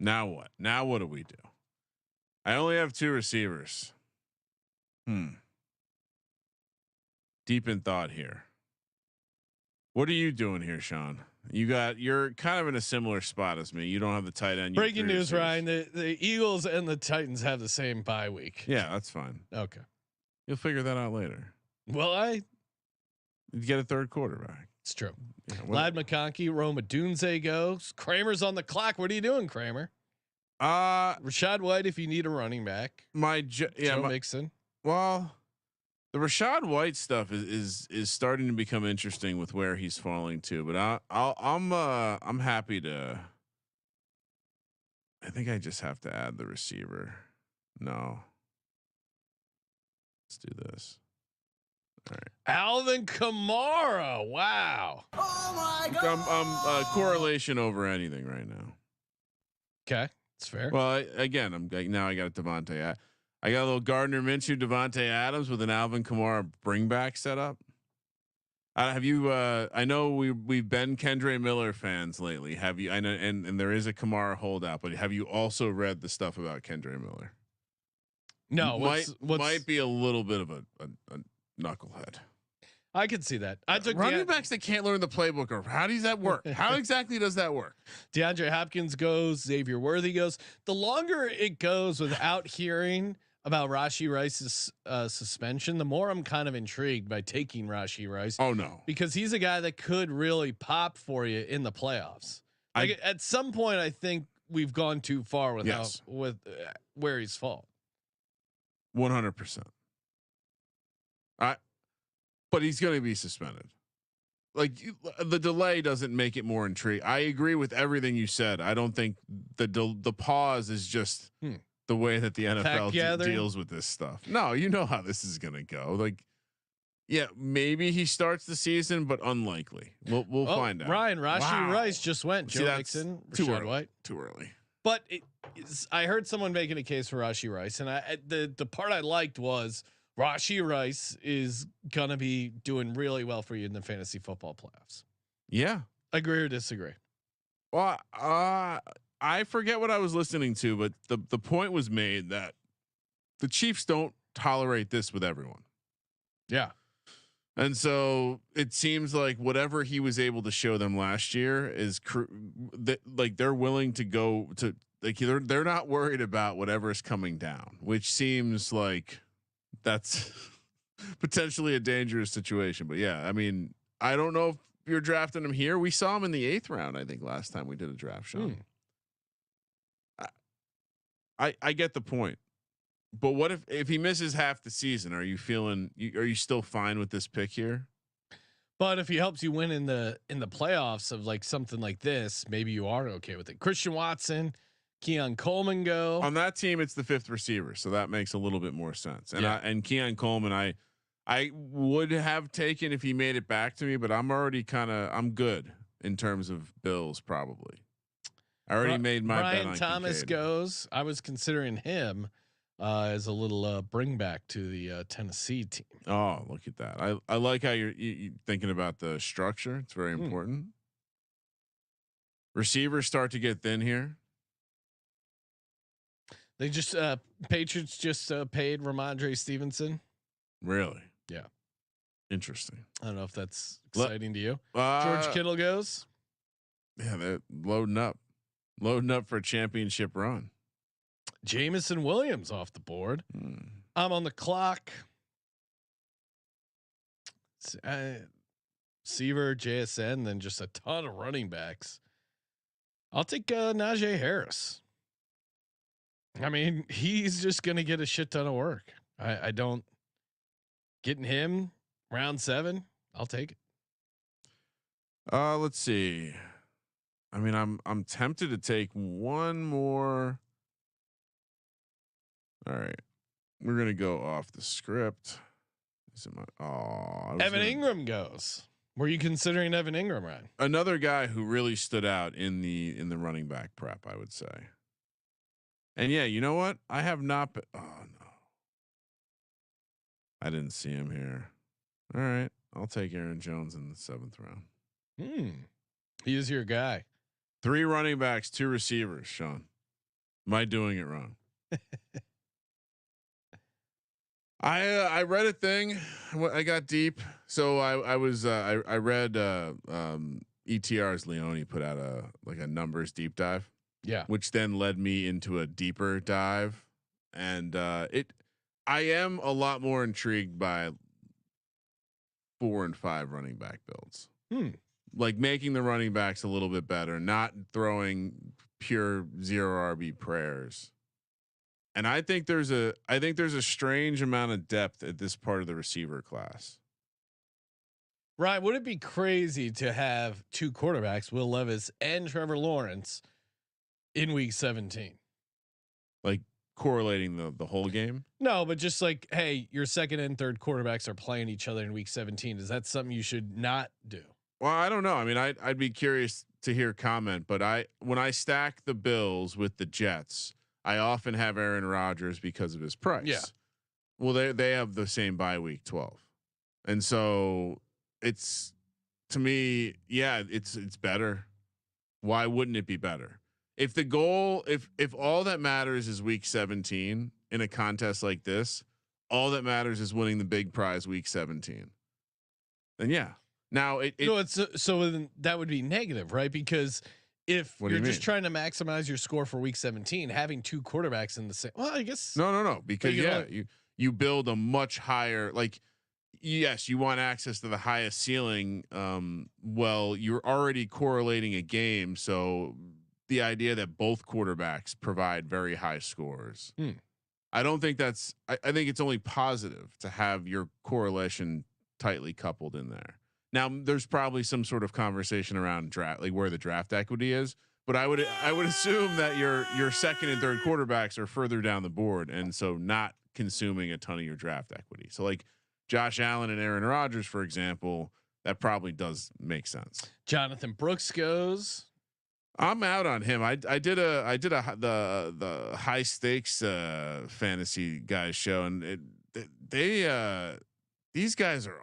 Now what? Now what do we do? I only have 2 receivers. Deep in thought here. What are you doing here, Sean? You're kind of in a similar spot as me. You don't have the tight end. Breaking news, Ryan. The Eagles and the Titans have the same bye week. Yeah, that's fine. Okay. You'll figure that out later. Well, You get a third quarterback. it's true. Yeah, Lad McConkey, Roma Dunze goes. Kramer's on the clock. What are you doing, Kramer? Rashad White, if you need a running back. Joe Mixon. Well, the Rashad White stuff is starting to become interesting with where he's falling to. But I'm happy to. I think I just have to add the receiver. No. Let's do this. All right. Alvin Kamara. Wow. Oh my God. I'm correlation over anything right now. Okay, it's fair. Well, now I got a Devontae. I got a little Gardner Minshew, Devontae Adams with an Alvin Kamara bring back set up. Have you? I know we've been Kendre Miller fans lately. Have you? I know, and there is a Kamara holdout, but have you also read the stuff about Kendre Miller? No, might be a little bit of a knucklehead. I can see that. I took running backs that can't learn the playbook. Or how does that work? How exactly does that work? DeAndre Hopkins goes. Xavier Worthy goes. The longer it goes without hearing about Rashee Rice's suspension, the more I'm kind of intrigued by taking Rashee Rice. Oh no, because he's a guy that could really pop for you in the playoffs. Like at some point, I think we've gone too far with where he's fallen. 100%. But he's going to be suspended. Like the delay doesn't make it more intriguing. I agree with everything you said. I don't think the pause is just the way that the NFL deals with this stuff. No, you know how this is going to go. Like, yeah, maybe he starts the season, but unlikely. We'll find out. Ryan, Rashee Rice just went. Joe Mixon, Rashad White. Too early. But I heard someone making a case for Rashee Rice, and the part I liked was Rashee Rice is gonna be doing really well for you in the fantasy football playoffs. Yeah, agree or disagree? Well, I forget what I was listening to, but the point was made that the Chiefs don't tolerate this with everyone. Yeah. And so it seems like whatever he was able to show them last year is like they're willing to go to, like they're not worried about whatever is coming down, which seems like that's potentially a dangerous situation. But yeah, I mean, I don't know if you're drafting him here. We saw him in the 8th round, I think, last time we did a draft show. I get the point. But what if he misses half the season? Are you still fine with this pick here? But if he helps you win in the playoffs of like something like this, maybe you are okay with it. Christian Watson, Keon Coleman go on that team. It's the 5th receiver, so that makes a little bit more sense. And and Keon Coleman, I would have taken if he made it back to me, but I'm already I'm good in terms of Bills. Probably, I already made my bet on Brian Thomas Kincaid. Goes. I was considering him as a little bring back to the Tennessee team. Oh, look at that! I like how you're thinking about the structure. It's very important. Receivers start to get thin here. They just Patriots just paid Ramondre Stevenson. Really? Yeah. Interesting. I don't know if that's exciting to you. George Kittle goes. Yeah, they're loading up for a championship run. Jamison Williams off the board. I'm on the clock. Seaver, JSN, then just a ton of running backs. I'll take Najee Harris. I mean, he's just going to get a shit ton of work. I don't getting him round 7. I'll take it. Let's see. I mean, I'm tempted to take one more. All right, we're gonna go off the script. Evan Ingram goes. Were you considering Evan Ingram, Ryan? Another guy who really stood out in the running back prep, I would say. And yeah, you know what? I have not. Oh no, I didn't see him here. All right, I'll take Aaron Jones in the 7th round. He is your guy. 3 running backs, 2 receivers. Sean, am I doing it wrong? I read a thing. I got deep. So I read ETR's Leone put out a numbers deep dive. Yeah. Which then led me into a deeper dive. And I am a lot more intrigued by 4 and 5 running back builds. Like making the running backs a little bit better, not throwing pure 0 RB prayers. And I think there's a strange amount of depth at this part of the receiver class. Ryan, would it be crazy to have 2 quarterbacks, Will Levis and Trevor Lawrence, in week 17? Like correlating the whole game? No, but just like, hey, your second and third quarterbacks are playing each other in week 17. Is that something you should not do? Well, I don't know. I mean, I'd be curious to hear comment, but when I stack the Bills with the Jets, I often have Aaron Rodgers because of his price. Yeah. Well, they have the same bye week 12, and so it's, to me, yeah, it's better. Why wouldn't it be better? If the goal, if all that matters is week 17 in a contest like this, all that matters is winning the big prize week 17. Then yeah. Now so then that would be negative, right? Because if you're just trying to maximize your score for week 17, having 2 quarterbacks in the same, well, I guess no, because you build a much higher, like, yes, you want access to the highest ceiling. Well, you're already correlating a game, so the idea that both quarterbacks provide very high scores, I don't think that's. I think it's only positive to have your correlation tightly coupled in there. Now, there's probably some sort of conversation around draft, like where the draft equity is, but I would assume that your second and third quarterbacks are further down the board, and so not consuming a ton of your draft equity. So like Josh Allen and Aaron Rodgers, for example, that probably does make sense. Jonathan Brooks goes. I'm out on him. I did the high stakes fantasy guys show, and these guys are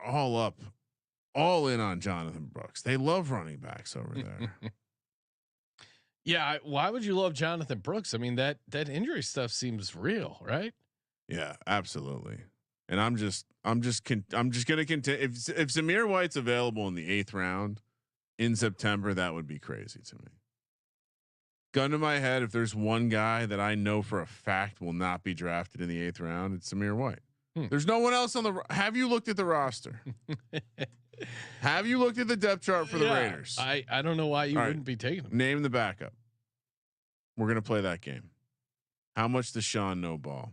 all in on Jonathan Brooks. They love running backs over there. Yeah, why would you love Jonathan Brooks? I mean, that injury stuff seems real, right? Yeah, absolutely. And I'm just going to continue. If Zamir White's available in the 8th round in September, that would be crazy to me. Gun to my head, if there's one guy that I know for a fact will not be drafted in the 8th round, it's Zamir White. There's no one else on the. Have you looked at the roster? Have you looked at the depth chart for the Raiders? I don't know why you wouldn't be taking him. Name the backup. We're gonna play that game. How much does Sean know ball?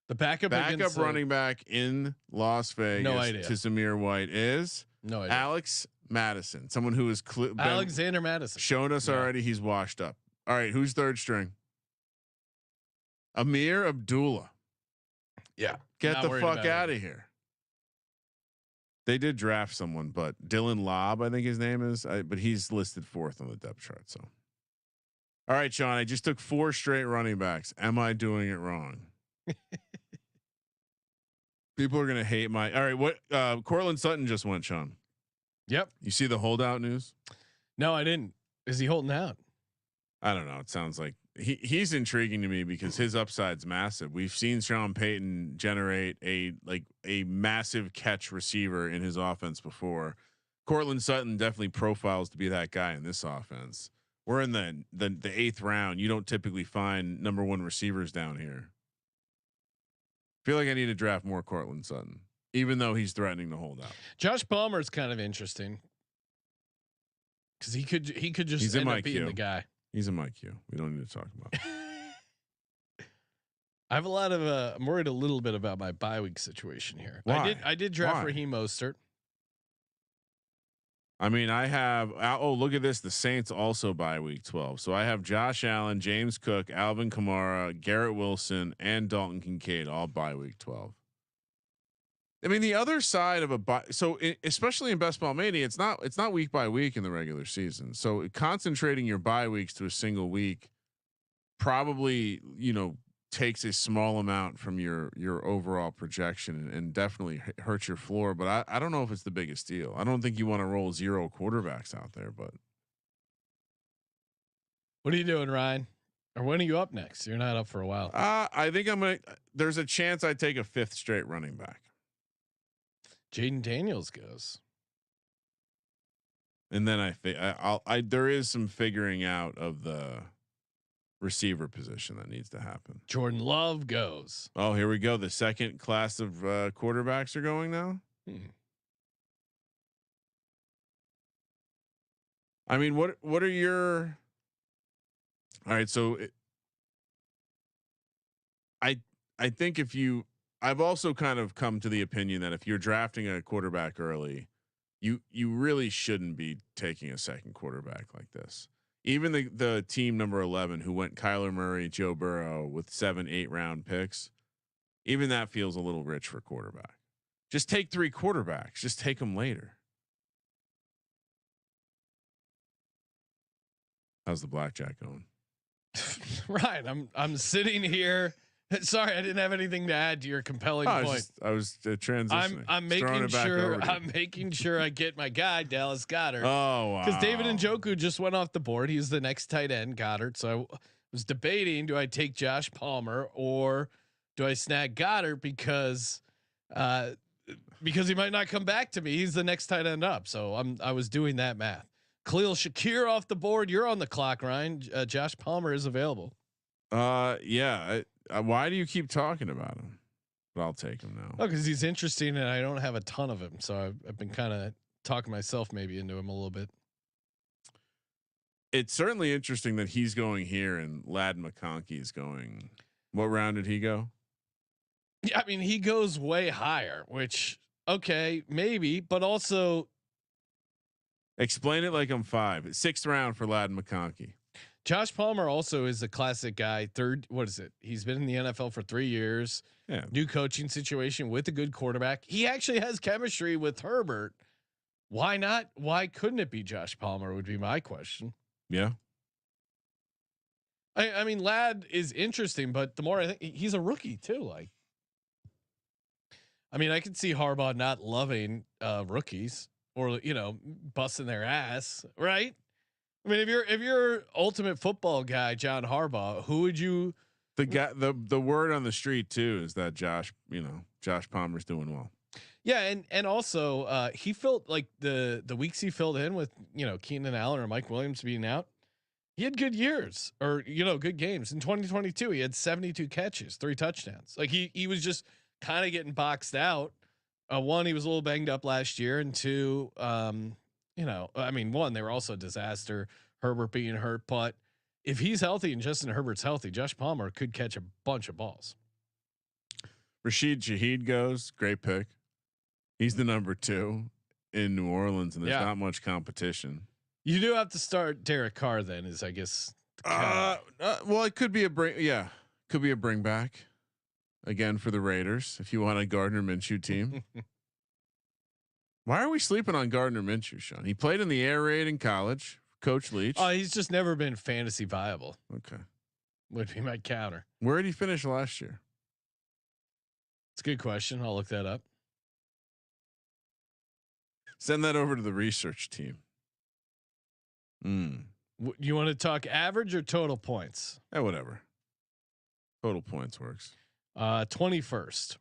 The backup running back in Las Vegas no idea. to Zamir White is no idea. Alex Madison, someone who is Alexander Madison shown us already. He's washed up. All right, who's third string? Amir Abdullah. Yeah, get the fuck out of here. They did draft someone, but Dylan Lobb, I think his name is, but he's listed 4th on the depth chart. So, all right, Sean, I just took 4 straight running backs. Am I doing it wrong? People are gonna hate my. All right, what? Cortland Sutton just went, Sean. Yep. You see the holdout news? No, I didn't. Is he holding out? I don't know. It sounds like he's intriguing to me because his upside's massive. We've seen Sean Payton generate a massive catch receiver in his offense before. Cortland Sutton definitely profiles to be that guy in this offense. We're in the 8th round. You don't typically find number 1 receivers down here. I feel like I need to draft more Cortland Sutton, even though he's threatening to hold out. Josh Palmer is kind of interesting because he could just end up being the guy. He's in my queue. We don't need to talk about it. I have a lot of I'm worried a little bit about my bye week situation here. Why? I did draft Raheem Mostert. I mean, I have. Oh, look at this. The Saints also bye week 12. So I have Josh Allen, James Cook, Alvin Kamara, Garrett Wilson, and Dalton Kincaid all bye week 12. I mean, the other side of a bye. So especially in Best Ball Mania, it's not week by week in the regular season. So concentrating your bye weeks to a single week probably, takes a small amount from your overall projection and definitely hurts your floor. But I don't know if it's the biggest deal. I don't think you want to roll 0 quarterbacks out there. But what are you doing, Ryan? Or when are you up next? You're not up for a while. I think there's a chance I take a 5th straight running back. Jaden Daniels goes. And then I think there is some figuring out of the receiver position that needs to happen. Jordan Love goes. Oh, here we go. The second class of quarterbacks are going now. I mean, what are your? All right, so I think I've also kind of come to the opinion that if you're drafting a quarterback early, you really shouldn't be taking a second quarterback like this. Even the team number 11 who went Kyler Murray, Joe Burrow with 7-8 round picks, even that feels a little rich for quarterback. Just take 3 quarterbacks. Just take them later. How's the blackjack going? Right. I'm sitting here. Sorry, I didn't have anything to add to your compelling point. I was transitioning. I'm making sure I get my guy Dallas Goedert. Oh wow! Because David Njoku just went off the board. He's the next tight end, Goddard. So I was debating: do I take Josh Palmer or do I snag Goddard because he might not come back to me. He's the next tight end up. So I was doing that math. Khalil Shakir off the board. You're on the clock, Ryan. Josh Palmer is available. Yeah. Why do you keep talking about him? But I'll take him now. Oh, because he's interesting, and I don't have a ton of him, so I've been kind of talking myself maybe into him a little bit. It's certainly interesting that he's going here, and Ladd McConkey is going. What round did he go? Yeah, I mean he goes way higher, which okay, maybe, but also explain it like I'm 5. 6th round for Ladd McConkey. Josh Palmer also is a classic guy. What is it? He's been in the NFL for 3 years. Yeah. New coaching situation with a good quarterback. He actually has chemistry with Herbert. Why not? Why couldn't it be Josh Palmer would be my question. Yeah. I mean, Ladd is interesting, but the more I think he's a rookie too. Like, I mean, I could see Harbaugh not loving rookies or, busting their ass. Right. I mean, if you're ultimate football guy, John Harbaugh, who would you? The word on the street too is that Josh Palmer's doing well. Yeah, and also he felt like the weeks he filled in with Keenan Allen or Mike Williams being out, he had good years or good games. In 2022, he had 72 catches, 3 touchdowns. Like he was just kind of getting boxed out. One, he was a little banged up last year, and 2, I mean, 1, they were also a disaster. Herbert being hurt, but if he's healthy and Justin Herbert's healthy, Josh Palmer could catch a bunch of balls. Rashid Shaheed goes, great pick. He's the number 2 in New Orleans, and there's not much competition. You do have to start Derek Carr then, is I guess. Well, it could be a bring. Yeah, could be a bring back again for the Raiders if you want a Gardner Minshew team. Why are we sleeping on Gardner Minshew, Sean? He played in the air raid in college. Coach Leach. Oh, he's just never been fantasy viable. Okay, would be my counter. Where did he finish last year? It's a good question. I'll look that up. Send that over to the research team. You want to talk average or total points? Yeah, whatever. Total points works. 21st.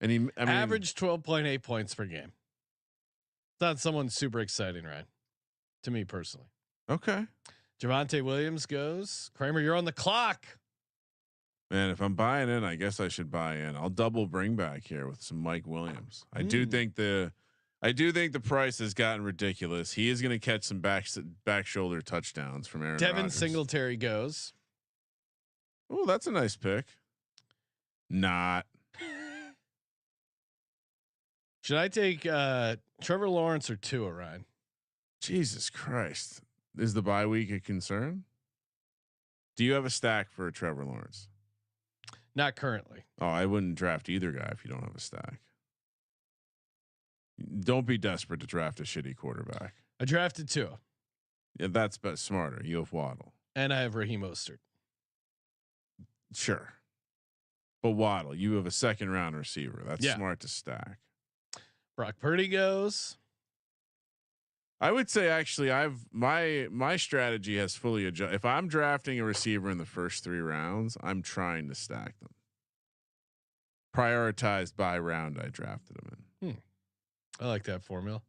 And he average 12.8 points per game. It's not someone super exciting, right? To me personally. Okay. Javonte Williams goes. Kramer, you're on the clock. Man, if I'm buying in, I guess I should buy in. I'll double bring back here with some Mike Williams. I do think the price has gotten ridiculous. He is going to catch some back shoulder touchdowns from Aaron Devin Rodgers. Singletary goes. Oh, that's a nice pick. Not. Should I take Trevor Lawrence or Tua, Ryan? Jesus Christ. Is the bye week a concern? Do you have a stack for Trevor Lawrence? Not currently. Oh, I wouldn't draft either guy if you don't have a stack. Don't be desperate to draft a shitty quarterback. I drafted Tua. Yeah, that's smarter. You have Waddle. And I have Raheem Mostert. Sure. But Waddle, you have a 2nd round receiver. That's smart to stack. Brock Purdy goes. I would say actually my strategy has fully adjusted. If I'm drafting a receiver in the first 3 rounds, I'm trying to stack them. Prioritized by round I drafted them in. I like that formula.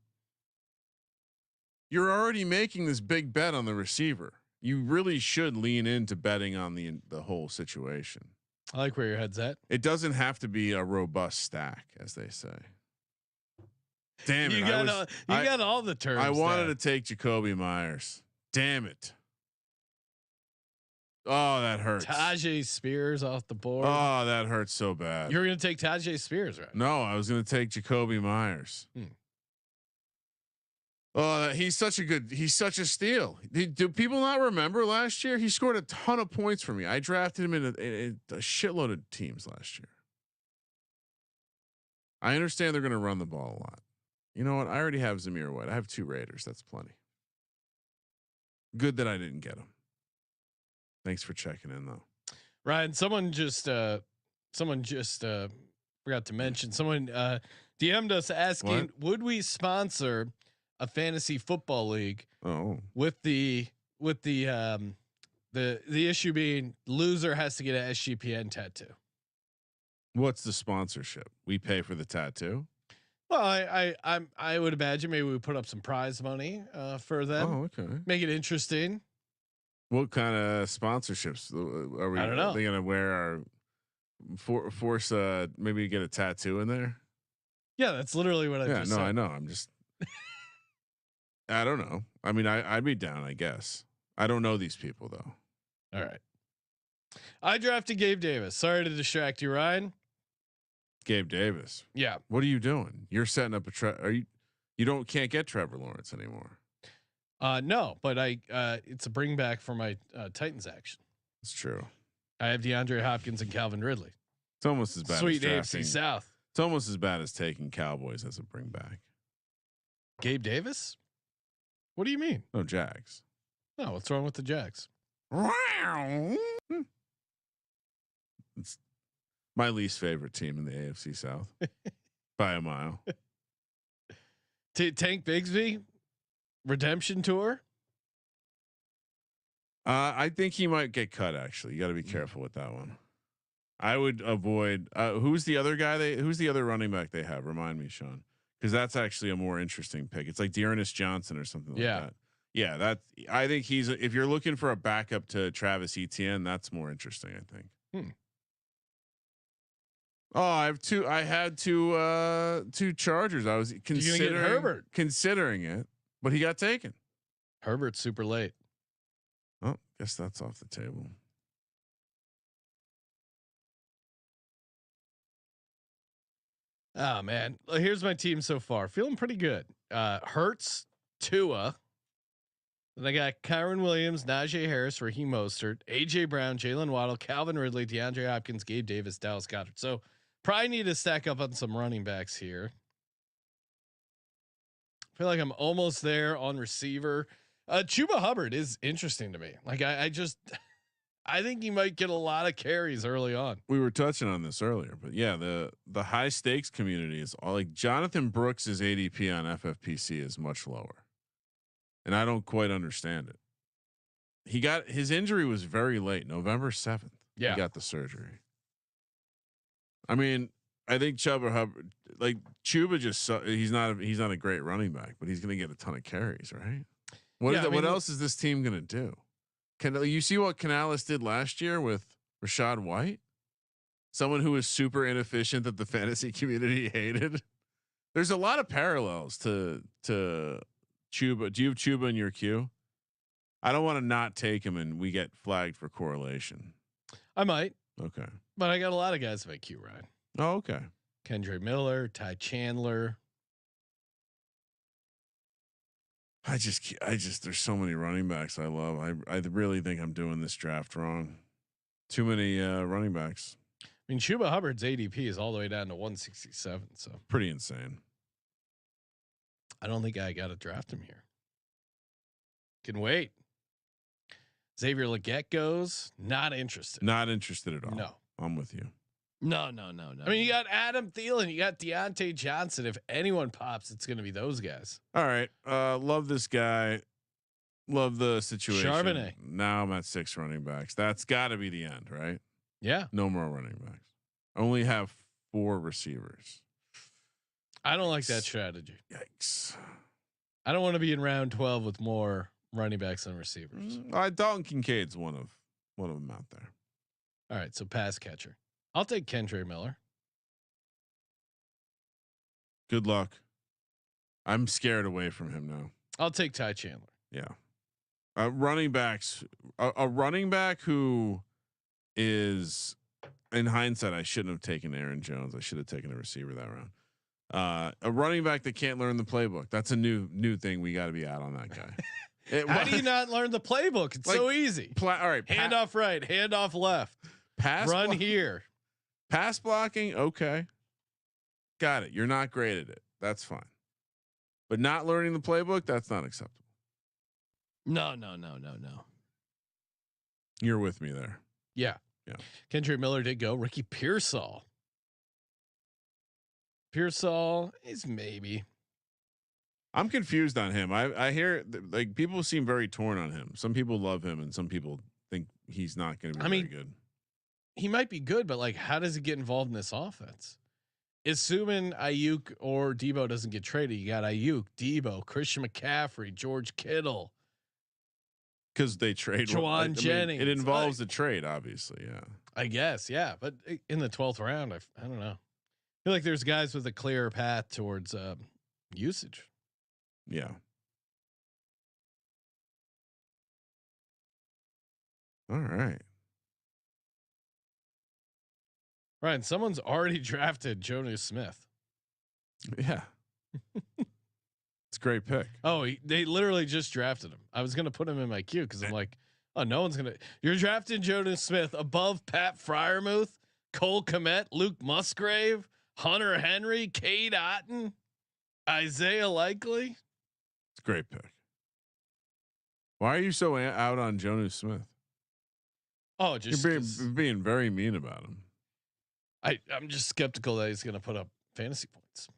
You're already making this big bet on the receiver. you really should lean into betting on the whole situation. I like where your head's at. It doesn't have to be a robust stack, as they say. Damn it! You got all the terms. I wanted down. to take Jacoby Myers. Damn it! Oh, that hurts. Tajay Spears off the board. Oh, that hurts so bad. You were going to take Tajay Spears, right? No, I was going to take Jacoby Myers. Oh, he's such a steal. Do people not remember last year? He scored a ton of points for me. I drafted him in a shitload of teams last year. I understand they're going to run the ball a lot. You know what? I already have Zamir White. I have 2 Raiders. That's plenty. Good that I didn't get him. Thanks for checking in, though. Ryan, someone just forgot to mention. Someone DM'd us asking, would we sponsor a fantasy football league? Oh, with the issue being loser has to get an SGPN tattoo. what's the sponsorship? We pay for the tattoo. Well, I would imagine maybe we put up some prize money for them. Oh, okay. Make it interesting. What kind of sponsorships are we? I don't know. Are they gonna wear our force? Maybe get a tattoo in there. Yeah, that's literally what I just said. I know. I'm just. I don't know. I mean, I'd be down, I guess. I don't know these people though. All right. I drafted Gabe Davis. Sorry to distract you, Ryan. Gabe Davis. Yeah. What are you doing? You're setting up a can't get Trevor Lawrence anymore. No, but it's a bring back for my Titans action. It's true. I have DeAndre Hopkins and Calvin Ridley. It's almost as bad. Sweet as AFC South. It's almost as bad as taking Cowboys as a bring back. Gabe Davis? What do you mean? No, Jags. No, what's wrong with the Jags? It's my least favorite team in the AFC South by a mile. Tank Bigsby redemption tour. I think he might get cut. Actually, you got to be careful with that one. I would avoid. Who's the other guy? Who's the other running back they have? Remind me, Sean, because that's actually a more interesting pick. It's like Dearness Johnson or something like that. Yeah, that I think he's. If you're looking for a backup to Travis Etienne, that's more interesting. I think. Oh, I had two Chargers. I was considering it, but he got taken. Herbert's super late. Oh, guess that's off the table. Oh man, here's my team so far. Feeling pretty good. Hurts, Tua. Then I got Kyron Williams, Najee Harris, Raheem Mostert, AJ Brown, Jalen Waddle, Calvin Ridley, DeAndre Hopkins, Gabe Davis, Dallas Goedert. So probably need to stack up on some running backs here. I feel like I'm almost there on receiver. Chuba Hubbard is interesting to me. Like I think he might get a lot of carries early on. We were touching on this earlier, but yeah, the high stakes community is all like Jonathan Brooks's ADP on FFPC is much lower, and I don't quite understand it. His injury was very late, November 7th. Yeah, he got the surgery. I mean, I think Chuba Hubbard, like Chuba, he's not a great running back, but he's going to get a ton of carries, right? What else is this team going to do? Can you see what Canales did last year with Rashad White? Someone who was super inefficient that the fantasy community hated. There's a lot of parallels to Chuba. Do you have Chuba in your queue? I don't want to not take him and we get flagged for correlation. I might. Okay. But I got a lot of guys in my queue, Ryan. Oh, okay. Kendre Miller, Ty Chandler. I just there's so many running backs I love. I really think I'm doing this draft wrong. Too many running backs. I mean, Chuba Hubbard's ADP is all the way down to 167. So pretty insane. I don't think I got to draft him here. Can wait. Xavier Legette goes. Not interested. Not interested at all. No, I'm with you. No. I mean, you got Adam Thielen, you got Deontay Johnson. If anyone pops, it's going to be those guys. All right. Love this guy. Love the situation. Charbonnet. Now I'm at 6 running backs. That's got to be the end, right? Yeah. No more running backs. I only have 4 receivers. I don't like that strategy. Yikes. I don't want to be in round 12 with more running backs and receivers. Dalton Kincaid's one of them out there. All right, so pass catcher. I'll take Kendre Miller. Good luck. I'm scared away from him now. I'll take Ty Chandler. Yeah. Running backs. A running back who is, in hindsight, I shouldn't have taken Aaron Jones. I should have taken a receiver that round. A running back that can't learn the playbook. That's a new thing. We got to be out on that guy. How do you not learn the playbook? It's so easy. All right. Hand off right, hand off left. Run here. Pass blocking. Okay. Got it. You're not great at it. That's fine. But not learning the playbook, that's not acceptable. No. You're with me there. Yeah. Kendre Miller did go. Ricky Pearsall. Is maybe. I'm confused on him. I hear like people seem very torn on him. Some people love him, and some people think he's not going to be very good. He might be good, but like, how does he get involved in this offense? Assuming Ayuk or Debo doesn't get traded, you got Ayuk, Debo, Christian McCaffrey, George Kittle, because they trade Juwan Jennings. It involves a trade, obviously. Yeah, I guess. Yeah, but in the 12th round, I don't know. I feel like there's guys with a clearer path towards usage. Yeah. All right. Ryan, someone's already drafted Jonas Smith. Yeah. It's a great pick. Oh, they literally just drafted him. I was going to put him in my queue because I'm like, oh, no one's going to. You're drafting Jonas Smith above Pat Freiermuth, Cole Kmet, Luke Musgrave, Hunter Henry, Cade Otton, Isaiah Likely. It's a great pick. Why are you so out on Jonas Smith? Oh, just you're being very mean about him. I'm just skeptical that he's going to put up fantasy points.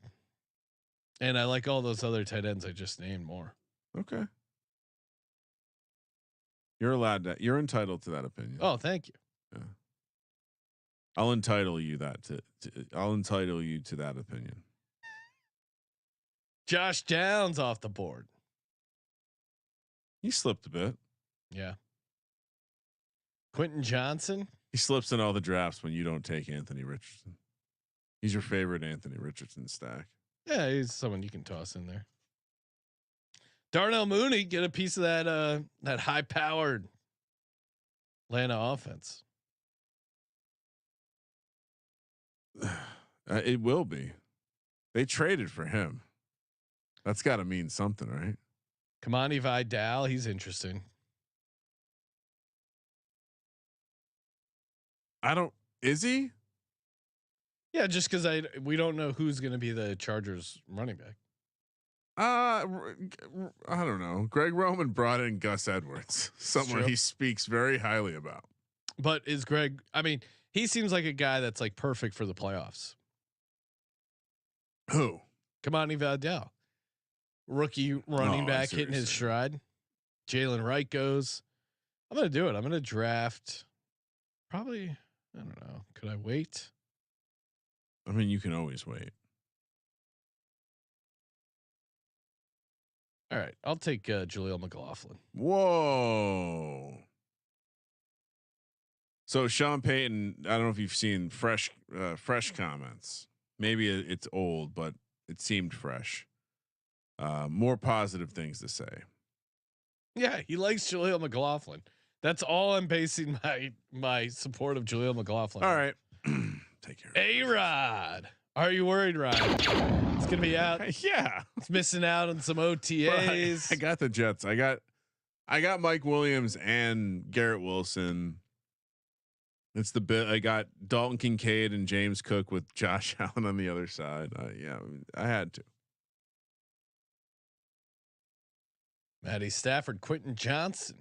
And I like all those other tight ends I just named more. Okay. You're allowed that. You're entitled to that opinion. Oh, thank you. Yeah. I'll entitle you to that opinion. Josh Downs off the board. He slipped a bit. Yeah. Quentin Johnson. He slips in all the drafts when you don't take Anthony Richardson. He's your favorite Anthony Richardson stack. Yeah, he's someone you can toss in there. Darnell Mooney, get a piece of that high powered Atlanta offense. It will be. They traded for him. That's got to mean something, right? Kamani Vidal, he's interesting. Is he? Yeah, just because we don't know who's going to be the Chargers running back. I don't know. Greg Roman brought in Gus Edwards, someone he speaks very highly about. But is Greg? I mean, he seems like a guy that's like perfect for the playoffs. Who? Kamani Vidal, rookie running back hitting his stride. Jalen Wright goes. I'm going to do it. I'm going to draft. Probably. I don't know. Could I wait? I mean, you can always wait. All right, I'll take Jaleel McLaughlin. Whoa. So Sean Payton, I don't know if you've seen fresh comments. Maybe it's old, but it seemed fresh. More positive things to say. Yeah, he likes Jaleel McLaughlin. That's all I'm basing my support of Jaleel McLaughlin. All right. Take care. A-Rod. Are you worried, Ryan? It's gonna be out. Yeah. It's missing out on some OTAs. I got the Jets. I got Mike Williams and Garrett Wilson. It's the bit. I got Dalton Kincaid and James Cook with Josh Allen on the other side. Yeah, I had to. Matty Stafford, Quentin Johnson.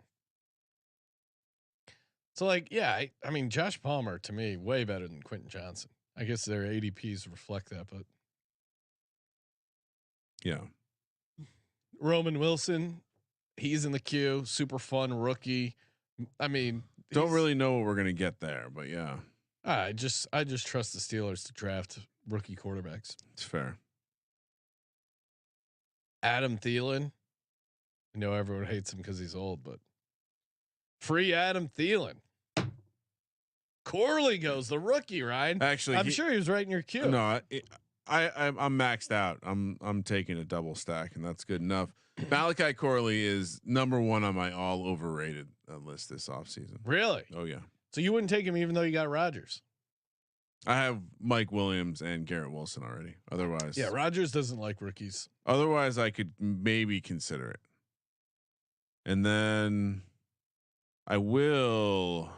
So like, yeah, I mean, Josh Palmer to me way better than Quentin Johnson. I guess their ADPs reflect that, but yeah. Roman Wilson, he's in the queue. Super fun rookie. I mean, don't really know what we're gonna get there, but yeah. I just trust the Steelers to draft rookie quarterbacks. It's fair. Adam Thielen. I know everyone hates him because he's old, but free Adam Thielen. Corley goes the rookie, Ryan. Actually, I'm sure he was right in your queue. No, I'm maxed out. I'm taking a double stack, and that's good enough. Malachi Corley is number 1 on my all overrated list this offseason. Really? Oh yeah. So you wouldn't take him even though you got Rodgers? I have Mike Williams and Garrett Wilson already. Otherwise, Yeah, Rodgers doesn't like rookies. Otherwise, I could maybe consider it. And then I will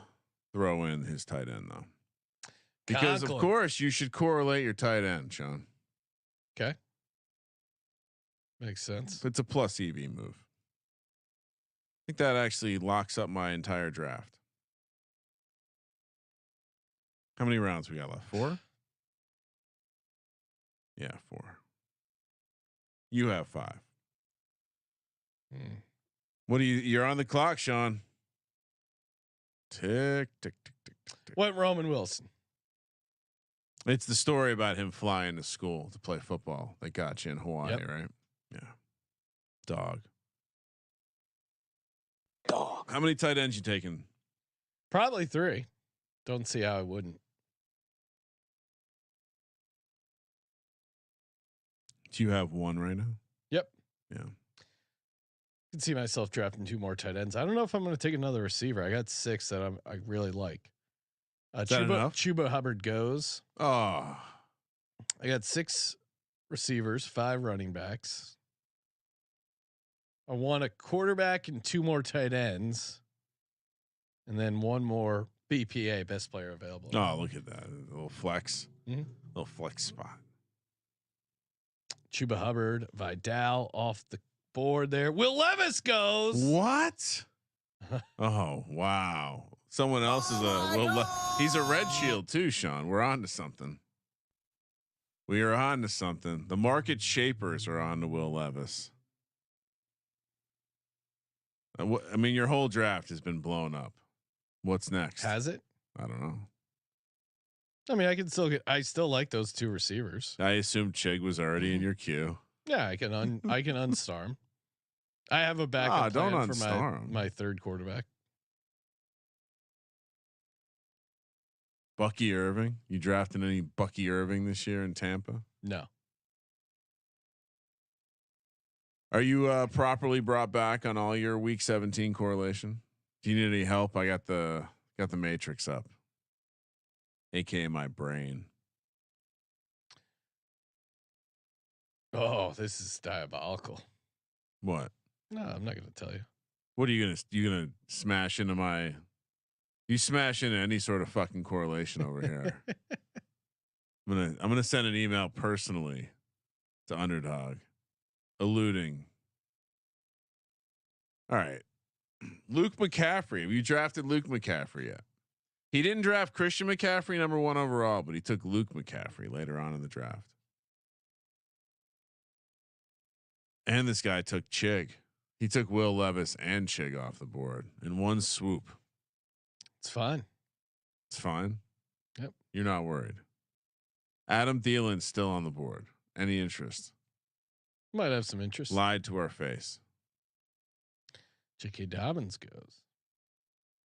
throw in his tight end though, because of course you should correlate your tight end, Sean. Okay, makes sense. It's a plus EV move. I think that actually locks up my entire draft. How many rounds we got left? 4? Yeah, 4. You have 5. What do you're on the clock, Sean. Tick, tick, tick, tick, tick, tick. What Roman Wilson? It's the story about him flying to school to play football. They got you in Hawaii, right? Yeah. Dog. How many tight ends you taking? Probably 3. Don't see how I wouldn't. Do you have 1 right now? Yep. Yeah. I can see myself drafting 2 more tight ends. I don't know if I'm going to take another receiver. I got 6 that I really like. Chuba Hubbard goes. Oh, I got 6 receivers, 5 running backs. I want a quarterback and 2 more tight ends, and then 1 more BPA, best player available. Oh, look at that. A little flex. Mm-hmm. Little flex spot. Chuba Hubbard, Vidal off the board there. Will Levis goes. What? Oh, wow. Someone else is he's a red shield too, Sean. We're on to something. We are on to something. The market shapers are on to Will Levis. I mean, your whole draft has been blown up. What's next? Has it? I don't know. I mean, I still like those 2 receivers. I assumed Chig was already in your queue. Yeah, I can unstar him. I have a backup plan for my 3rd quarterback. Bucky Irving. You drafted any Bucky Irving this year in Tampa? No. Are you properly brought back on all your week 17 correlation? Do you need any help? I got the matrix up, aka my brain. Oh, this is diabolical. What? No, I'm not going to tell you. What are you gonna smash into my? You smash into any sort of fucking correlation over here. I'm gonna send an email personally to Underdog, alluding. All right, Luke McCaffrey. Have you drafted Luke McCaffrey yet? He didn't draft Christian McCaffrey number 1 overall, but he took Luke McCaffrey later on in the draft. And this guy took Chig. He took Will Levis and Chig off the board in one swoop. It's fine. It's fine. Yep. You're not worried. Adam Thielen's still on the board. Any interest? Might have some interest. Lied to our face. J.K. Dobbins goes.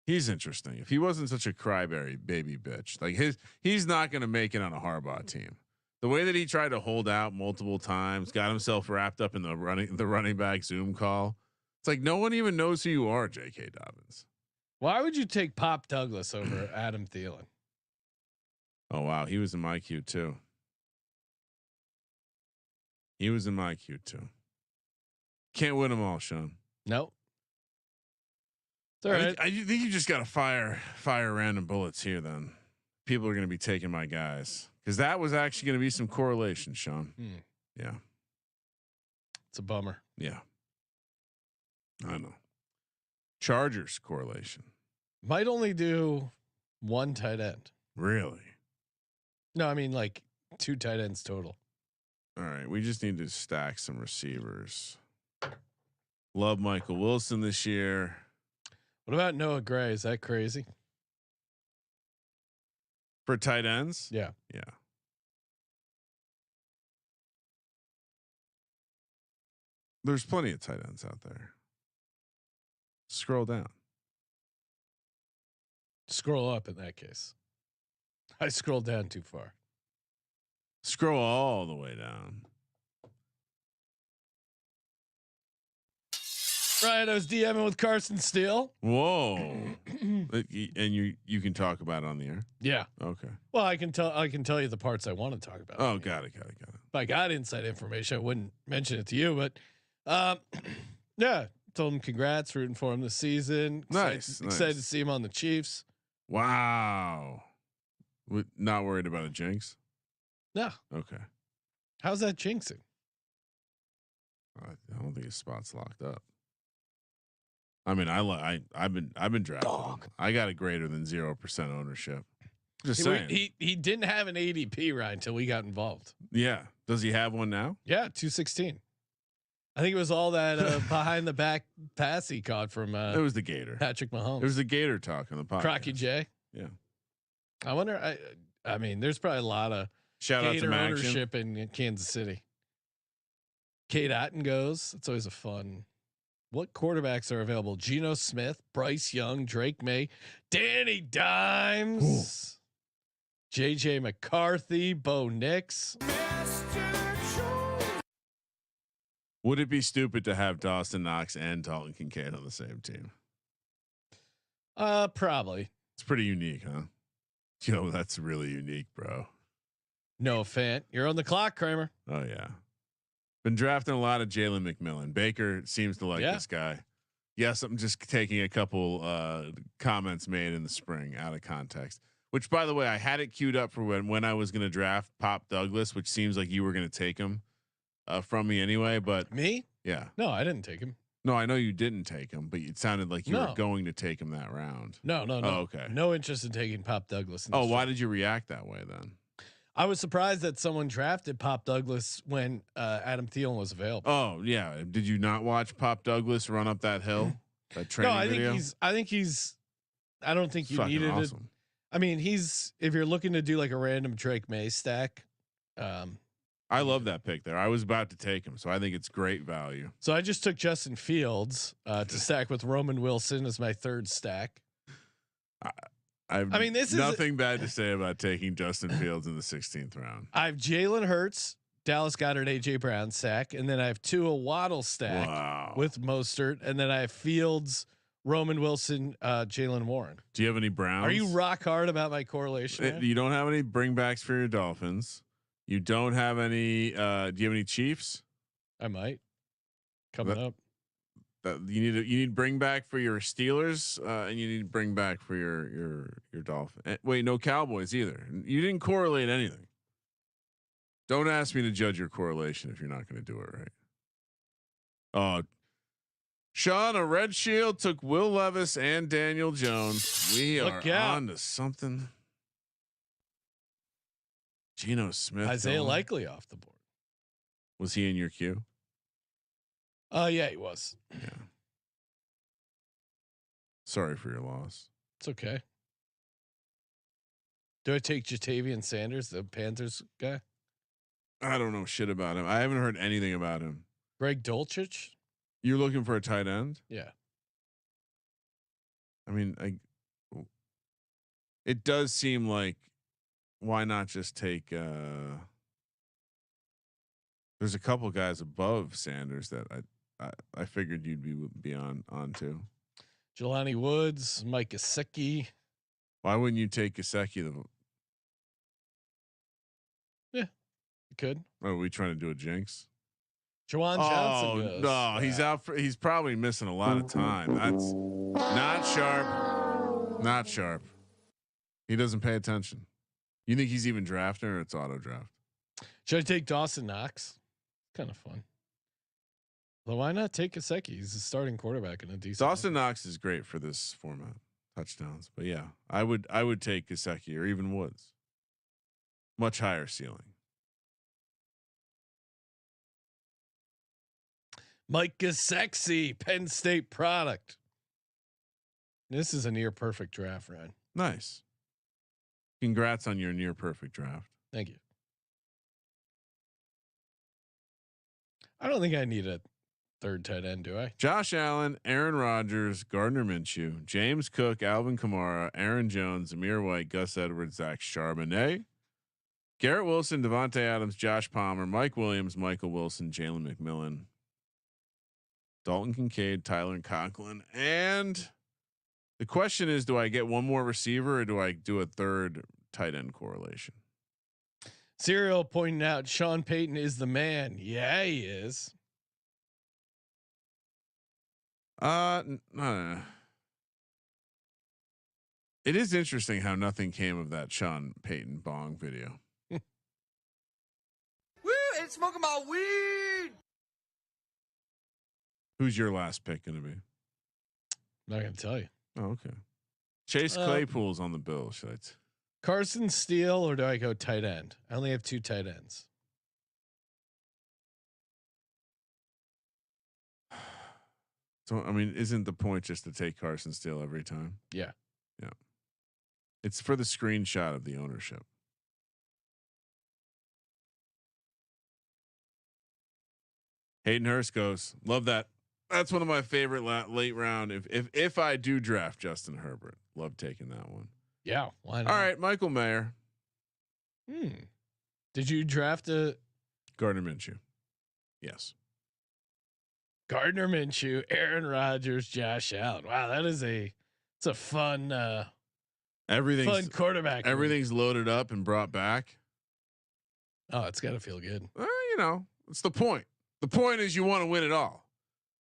He's interesting. If he wasn't such a cryberry baby bitch, like he's not going to make it on a Harbaugh team. The way that he tried to hold out multiple times, got himself wrapped up in the running back Zoom call. It's like no one even knows who you are, J.K. Dobbins. Why would you take Pop Douglas over Adam Thielen? Oh wow, he was in my queue too. He was in my queue too. Can't win them all, Sean. Nope. It's all right. I think you just got to fire random bullets here. Then people are going to be taking my guys because that was actually going to be some correlation, Sean. Yeah, it's a bummer. Yeah, I know. Chargers correlation might only do 1 tight end. Really? No, I mean like 2 tight ends total. All right, we just need to stack some receivers. Love Michael Wilson this year. What about Noah Gray? Is that crazy? For tight ends? Yeah. Yeah. There's plenty of tight ends out there. Scroll down. Scroll up in that case. I scrolled down too far. Scroll all the way down. Right, I was DMing with Carson Steele. Whoa. And you can talk about it on the air. Yeah. Okay. Well, I can tell you the parts I want to talk about. Oh, got it. If I got inside information, I wouldn't mention it to you, but yeah, told him congrats, rooting for him this season. Excited to see him on the Chiefs. Wow. Not worried about a jinx? No. Okay. How's that jinxing? I don't think his spot's locked up. I mean, I've been drafting. I got a greater than 0% ownership. Just saying. He didn't have an ADP right until we got involved. Yeah. Does he have one now? Yeah, 216. I think it was all that behind the back pass he caught from it was the Gator. Patrick Mahomes. It was the Gator talk on the podcast. Crocky J. Yeah. I wonder. I mean, there's probably a lot of Shout Gator out to ownership in Kansas City. Kate Otten goes. It's always a fun. What quarterbacks are available? Geno Smith, Bryce Young, Drake May, Danny Dimes, JJ McCarthy, Bo Nix. Would it be stupid to have Dawson Knox and Dalton Kincaid on the same team? Probably. It's pretty unique, huh? Yo, that's really unique, bro. No Fant. You're on the clock, Kramer. Oh yeah. Been drafting a lot of Jalen McMillan. Baker seems to like this guy. Yes, I'm just taking a couple comments made in the spring out of context. Which, by the way, I had it queued up for when I was going to draft Pop Douglas, which seems like you were going to take him from me anyway. But me? Yeah. No, I didn't take him. No, I know you didn't take him, but it sounded like you were going to take him that round. No. Oh, okay. No interest in taking Pop Douglas. Why did you react that way then? I was surprised that someone drafted Pop Douglas when Adam Thielen was available. Oh yeah, did you not watch Pop Douglas run up that hill? That training video? I think he's. I don't think you needed it. I mean, if you're looking to do like a random Drake May stack. I love that pick there. I was about to take him, so I think it's great value. So I just took Justin Fields to stack with Roman Wilson as my third stack. I mean, this is nothing bad to say about taking Justin Fields in the 16th round. I have Jalen Hurts, Dallas Goedert, AJ Brown stack, and then I have Tua Waddle stack with Mostert, and then I have Fields, Roman Wilson, Jalen Warren. Do you have any Browns? Are you rock hard about my correlation? You don't have any bringbacks for your Dolphins. You don't have any. Do you have any Chiefs? I might coming up. You need bring back for your Steelers, and you need to bring back for your Dolphins. Wait, no Cowboys either. You didn't correlate anything. Don't ask me to judge your correlation if you're not going to do it right. Sean, a red shield took Will Levis and Daniel Jones. We are on to something. Geno Smith, Isaiah Likely off the board. Was he in your queue? Yeah, he was. Yeah. Sorry for your loss. It's okay. Do I take Jatavian Sanders, the Panthers guy? I don't know shit about him. I haven't heard anything about him. Greg Dulcich? You're looking for a tight end? Yeah. I mean, it does seem like, why not just take there's a couple guys above Sanders that I figured you'd be on to. Jelani Woods, Mike Gesicki. Why wouldn't you take Gesicki? Yeah, you could. Are we trying to do a jinx? Jawan Johnson goes. No, he's out for. He's probably missing a lot of time. That's not sharp. Not sharp. He doesn't pay attention. You think he's even drafting or it's auto draft? Should I take Dawson Knox? Kind of fun. Well, why not take Gesicki? He's a starting quarterback in a decent. Dawson Knox is great for this format, touchdowns. But yeah, I would take Gesicki or even Woods. Much higher ceiling. Mike Gesicki, Penn State product. This is a near perfect draft, Ryan. Nice. Congrats on your near perfect draft. Thank you. I don't think I need third tight end, do I? Josh Allen, Aaron Rodgers, Gardner Minshew, James Cook, Alvin Kamara, Aaron Jones, Amir White, Gus Edwards, Zach Charbonnet, Garrett Wilson, Devontae Adams, Josh Palmer, Mike Williams, Michael Wilson, Jalen McMillan, Dalton Kincaid, Tyler Conklin. And the question is, do I get one more receiver or do I do a third tight end correlation? Serial pointing out Sean Payton is the man. Yeah, he is. No. It is interesting how nothing came of that Sean Payton bong video. Woo! It's smoking my weed. Who's your last pick going to be? Not gonna tell you. Oh, okay. Chase Claypool's on the Bills. Should I Carson Steele, or do I go tight end? I only have 2 tight ends. So I mean, isn't the point just to take Carson Steele every time? Yeah. Yeah. It's for the screenshot of the ownership. Hayden Hurst goes. Love that. That's one of my favorite late round. If I do draft Justin Herbert, love taking that one. Yeah. Why not? All right, Michael Mayer. Did you draft a Gardner Minshew? Yes. Gardner Minshew, Aaron Rodgers, Josh Allen? Wow, it's a fun Everything's fun quarterback. Everything's loaded up and brought back. Oh, it's got to feel good. You know, it's the point. The point is you want to win it all.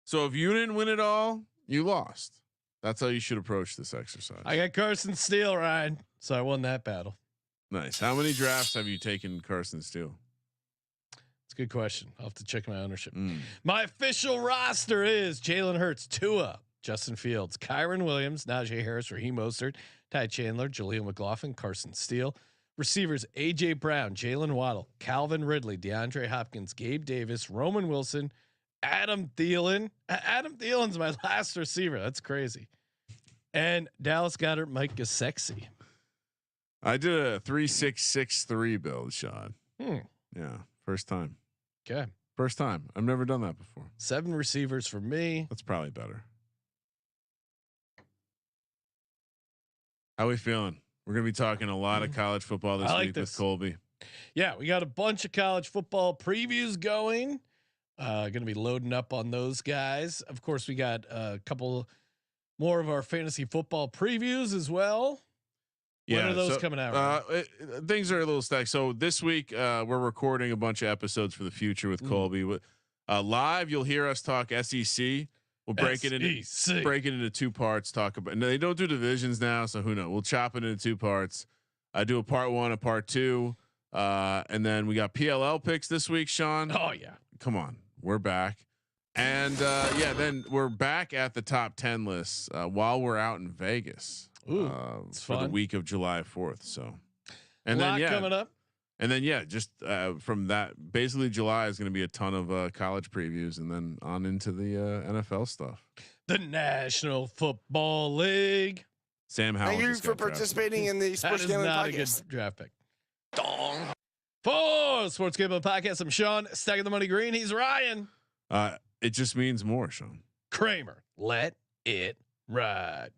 So if you didn't win it all, you lost. That's how you should approach this exercise. I got Carson Steele, Ryan, so I won that battle. Nice. How many drafts have you taken Carson Steele? It's a good question. I'll have to check my ownership. My official roster is Jalen Hurts, Tua, Justin Fields, Kyron Williams, Najee Harris, Raheem Mostert, Ty Chandler, Jaleel McLaughlin, Carson Steele. Receivers AJ Brown, Jalen Waddle, Calvin Ridley, DeAndre Hopkins, Gabe Davis, Roman Wilson, Adam Thielen. Adam Thielen's my last receiver. That's crazy. And Dallas Goedert, Mike Gesicki. I did a 3-6-6-3 build, Sean. Yeah, first time. Okay, first time. I've never done that before. 7 receivers for me. That's probably better. How we feeling? We're gonna be talking a lot of college football this week with Colby. Yeah, we got a bunch of college football previews going. Going to be loading up on those guys. Of course, we got a couple more of our fantasy football previews as well. Yeah, when are those coming out? Things are a little stacked. So this week we're recording a bunch of episodes for the future with Colby. Live, you'll hear us talk SEC. We'll break it into 2 parts. Talk about. No, they don't do divisions now, so who knows? We'll chop it into 2 parts. I do a part 1, a part 2, and then we got PLL picks this week. Sean. Oh yeah, come on, we're back, and then we're back at the top 10 lists while we're out in Vegas. For the week of July 4th. So, and then coming up. And then just from that, basically July is going to be a ton of college previews, and then on into the NFL stuff. The National Football League. Sam Howell. Thank you for participating in the Sports Gambling Podcast. That is not a good draft pick. Dong. For Sports Gambling Podcast, I'm Sean, stacking the money green. He's Ryan. It just means more, Sean. Kramer. Let it ride.